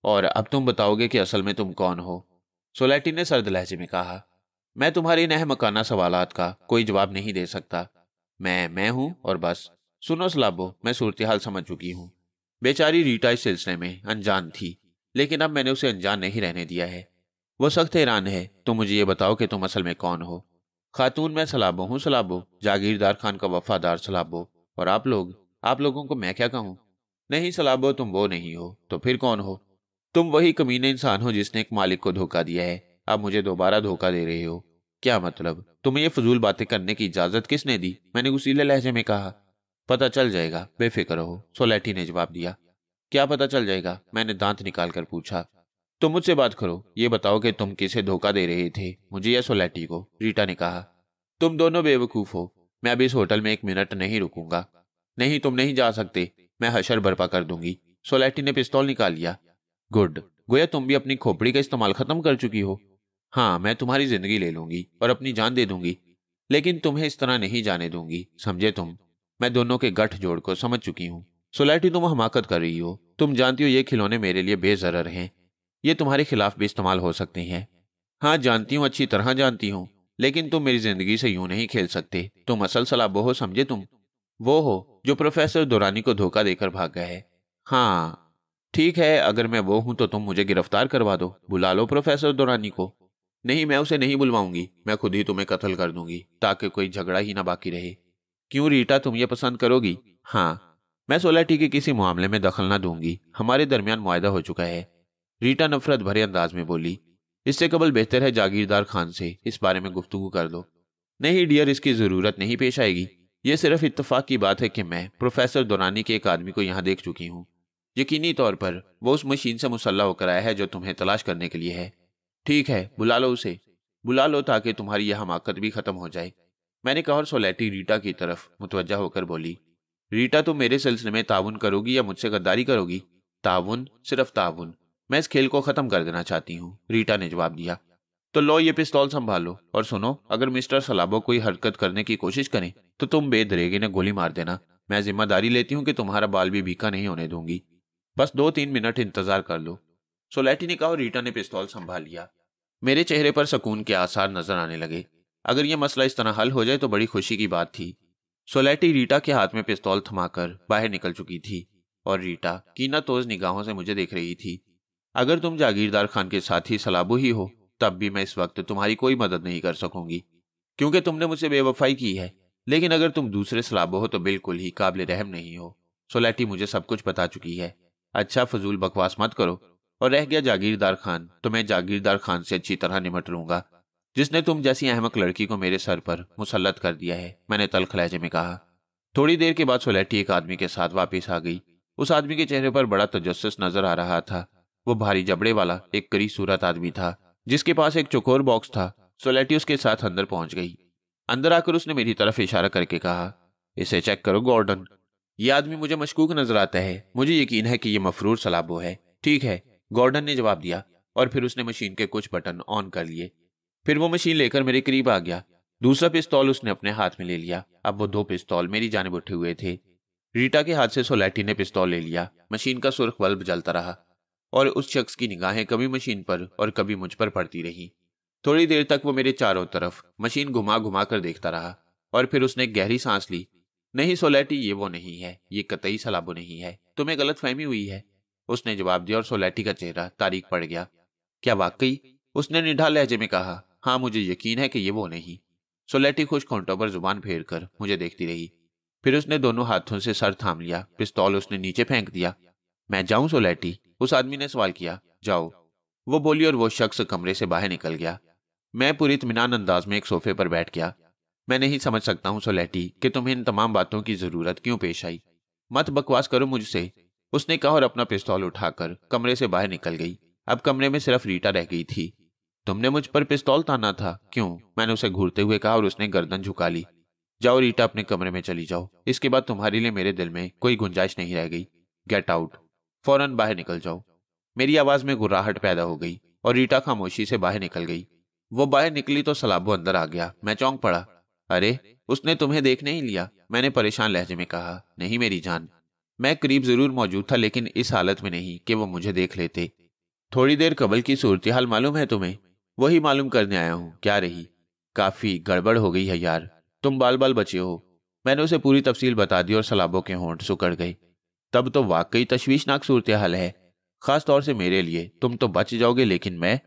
और अब तुम बताओगे कि असल में तुम कौन हो? सोलैटी ने सर्द लहजे में कहा। मैं तुम्हारे इन अहमकाना सवालात का कोई जवाब नहीं दे सकता। मैं हूं और बस। सुनो सलाबो, मैं सूरत हाल समझ चुकी हूं। बेचारी रीटा इस सिलसिले में अनजान थी, लेकिन अब मैंने उसे अनजान नहीं रहने दिया है। वो सख्त हैरान है। तुम मुझे ये बताओ कि तुम असल में कौन हो? खातून, मैं सलाबो हूँ, सलाबो, जागीरदार खान का वफादार सलाबो। और आप लोगों को मैं क्या कहूँ? नहीं सलाबो, तुम वो नहीं हो, तो फिर कौन हो? तुम वही कमीने इंसान हो जिसने एक मालिक को धोखा दिया है। अब मुझे दोबारा धोखा दे रहे हो? क्या मतलब? तुम्हें ये फजूल बातें करने की इजाजत किसने दी? मैंने उसीले लहजे में कहा। पता चल जाएगा, बेफिक्र हो, सोलैटी ने जवाब दिया। क्या पता चल जाएगा? मैंने दांत निकाल कर पूछा। तुम मुझसे बात करो, ये बताओ कि तुम किसे धोखा दे रहे थे, मुझे या सोलैटी को? रीटा ने कहा। तुम दोनों बेवकूफ हो। मैं अभी इस होटल में एक मिनट नहीं रुकूंगा। नहीं, तुम नहीं जा सकते, मैं हशर बर्पा कर दूंगी। सोलैटी ने पिस्तौल निकाल लिया। गुड, गोया तुम भी अपनी खोपड़ी का इस्तेमाल खत्म कर चुकी हो। हाँ, मैं तुम्हारी जिंदगी ले लूंगी और अपनी जान दे दूंगी, लेकिन तुम्हें इस तरह नहीं जाने दूंगी, समझे तुम? मैं दोनों के गठजोड़ को समझ चुकी हूँ। सोलैटी, तुम हमाकत कर रही हो। तुम जानती हो ये खिलौने मेरे लिए बेजरर हैं, ये तुम्हारे खिलाफ भी इस्तेमाल हो सकते हैं। हाँ जानती हूँ, अच्छी तरह जानती हूँ, लेकिन तुम मेरी जिंदगी से यूं नहीं खेल सकते। तुम असल सलाबो हो, समझे तुम? वो हो जो प्रोफेसर दुरानी को धोखा देकर भाग गया है। हाँ ठीक है, अगर मैं वो हूं तो तुम मुझे गिरफ्तार करवा दो, बुला लो प्रोफेसर दुरानी को। नहीं, मैं उसे नहीं बुलवाऊंगी, मैं खुद ही तुम्हें कत्ल कर दूंगी, ताकि कोई झगड़ा ही ना बाकी रहे। क्यों रीटा, तुम ये पसंद करोगी? हाँ, मैं सोलैटी के किसी मामले में दखल ना दूंगी, हमारे दरमियान मुआहदा हो चुका है। रीटा नफरत भरे अंदाज में बोली। इससे कबल बेहतर है जागीरदार खान से इस बारे में गुफ्तगू कर दो। नहीं डियर, इसकी जरूरत नहीं पेश आएगी। यह सिर्फ इत्तेफाक की बात है कि मैं प्रोफेसर दुरानी के एक आदमी को यहाँ देख चुकी हूँ। यकीनी तौर पर वो उस मशीन से मुसल्ला होकर आया है जो तुम्हें तलाश करने के लिए है। ठीक है, बुला लो उसे, बुला लो, ताकि तुम्हारी यह हमाकत भी खत्म हो जाए, मैंने कहा। और सोलैटी रीटा की तरफ मुतवज्जा होकर बोली। रीटा, तुम मेरे सिलसिले में ताउन करोगी या मुझसे गद्दारी करोगी? ताउन, सिर्फ ताउन। मैं इस खेल को खत्म कर देना चाहती हूँ, रीटा ने जवाब दिया। तो लो, ये पिस्तौल संभालो, और सुनो, अगर मिस्टर सलाबो कोई हरकत करने की कोशिश करें तो तुम बेदरेगी ने गोली मार देना। मैं जिम्मेदारी लेती हूँ कि तुम्हारा बाल भी भीखा नहीं होने दूंगी। बस 2-3 मिनट इंतजार कर लो, सोलैटी ने कहा। और रीटा ने पिस्तौल संभाल लिया। मेरे चेहरे पर सुकून के आसार नजर आने लगे। अगर यह मसला इस तरह हल हो जाए तो बड़ी खुशी की बात थी। सोलैटी रीटा के हाथ में पिस्तौल थमाकर बाहर निकल चुकी थी, और रीटा कीनातोज निगाहों से मुझे देख रही थी। अगर तुम जागीरदार खान के साथी सलाबो ही हो, तब भी मैं इस वक्त तुम्हारी कोई मदद नहीं कर सकूंगी, क्योंकि तुमने मुझसे बेवफाई की है। लेकिन अगर तुम दूसरे सलाबो हो तो बिल्कुल ही काबिल रहम नहीं हो। सोलैटी मुझे सब कुछ बता चुकी है। अच्छा, फजूल बकवास मत करो। और रह गया जागीरदार खान, तो मैं जागीरदार खान से अच्छी तरह निमट लूंगा, जिसने तुम जैसी अहमक लड़की को मेरे सर पर मुसल्लत कर दिया है, मैंने तल्ख लहजे में कहा। थोड़ी देर के बाद सोलैटी एक आदमी के साथ वापस आ गई। उस आदमी के चेहरे पर बड़ा तजस्सुस नजर आ रहा था। वो भारी जबड़े वाला एक करी सूरत आदमी था, जिसके पास एक चौकोर बॉक्स था। सोलैटी उसके साथ अंदर पहुंच गई। अंदर आकर उसने मेरी तरफ इशारा करके कहा, इसे चेक करो गॉर्डन। ये आदमी मुझे मशकूक नजर आता है, मुझे यकीन है कि यह मफरूर सलाबो है। ठीक है, गॉर्डन ने जवाब दिया और फिर उसने मशीन के कुछ बटन ऑन कर लिए। फिर वो मशीन लेकर मेरे करीब आ गया। दूसरा पिस्तौल उसने अपने हाथ में ले लिया। अब वो 2 पिस्तौल मेरी जानिब उठे हुए थे। रीटा के हाथ से सोलेटी ने पिस्तौल ले लिया। मशीन का सुर्ख बल्ब जलता रहा और उस शख्स की निगाहें कभी मशीन पर और कभी मुझ पर पड़ती रही। थोड़ी देर तक वो मेरे चारों तरफ मशीन घुमा घुमा कर देखता रहा और फिर उसने एक गहरी सांस ली। नहीं सोलेटी, ये वो नहीं है, ये कतई सलाबो नहीं है, तुम्हें गलत फहमी हुई है, उसने जवाब दिया और सोलेटी का चेहरा तारीक पड़ गया। क्या वाकई? उसने निढाल लहजे में कहा। हाँ, मुझे यकीन है कि ये वो नहीं। सोलेटी खुश्क होंठों पर जुबान फेर कर मुझे देखती रही। फिर उसने दोनों हाथों से सर थाम लिया। पिस्तौल उसने नीचे फेंक दिया। मैं जाऊं सोलेटी? उस आदमी ने सवाल किया। जाओ, वो बोली और वो शख्स कमरे से बाहर निकल गया। मैं पूरी इत्मीनान अंदाज में एक सोफे पर बैठ गया। मैं नहीं समझ सकता हूं सोलेटी कि तुम्हें इन तमाम बातों की जरूरत क्यों पेश आई। मत बकवास करो मुझसे, उसने कहा और अपना पिस्तौल उठाकर कमरे से बाहर निकल गई। अब कमरे में सिर्फ रीटा रह गई थी। तुमने मुझ पर पिस्तौल ताना था, क्यों? मैंने उसे घूरते हुए कहा और उसने गर्दन झुका ली। जाओ रीटा, अपने कमरे में चली जाओ। इसके बाद तुम्हारे लिए मेरे दिल में कोई गुंजाइश नहीं रह गई। गेट आउट, फौरन बाहर निकल जाओ। मेरी आवाज में गुर्राहट पैदा हो गई और रीटा खामोशी से बाहर निकल गई। वो बाहर निकली तो सलाबो अंदर आ गया। मैं चौंक पड़ा। अरे, उसने तुम्हें देख नहीं लिया? मैंने परेशान लहजे में कहा। नहीं मेरी जान, मैं करीब जरूर मौजूद था, लेकिन इस हालत में नहीं कि वो मुझे देख लेते। थोड़ी देर कबल की सूरत हाल मालूम है तुम्हें? वही मालूम करने आया हूं। क्या रही? काफी गड़बड़ हो गई है यार, तुम बाल बाल बचे हो। मैंने उसे पूरी तफसील बता दी और सलाबो के होंठ सुकड़ गए। तब तो वाकई तशवीशनाक सूरत हाल है, खास तौर से मेरे लिए। तुम तो बच जाओगे, लेकिन मैं,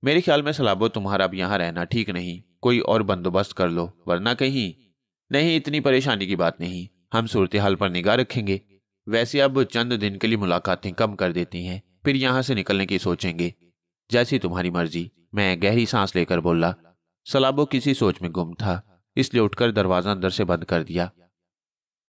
मेरे ख्याल में सलाबो तुम्हारा अब यहाँ रहना ठीक नहीं। कोई और बंदोबस्त कर लो, वरना कहीं। नहीं, इतनी परेशानी की बात नहीं, हम सूरत हाल पर निगाह रखेंगे। वैसे अब चंद दिन के लिए मुलाकातें कम कर देती हैं, फिर यहाँ से निकलने की सोचेंगे। जैसी तुम्हारी मर्जी, मैं गहरी सांस लेकर बोला। सलाबो किसी सोच में गुम था, इसलिए उठकर दरवाजा अंदर से बंद कर दिया।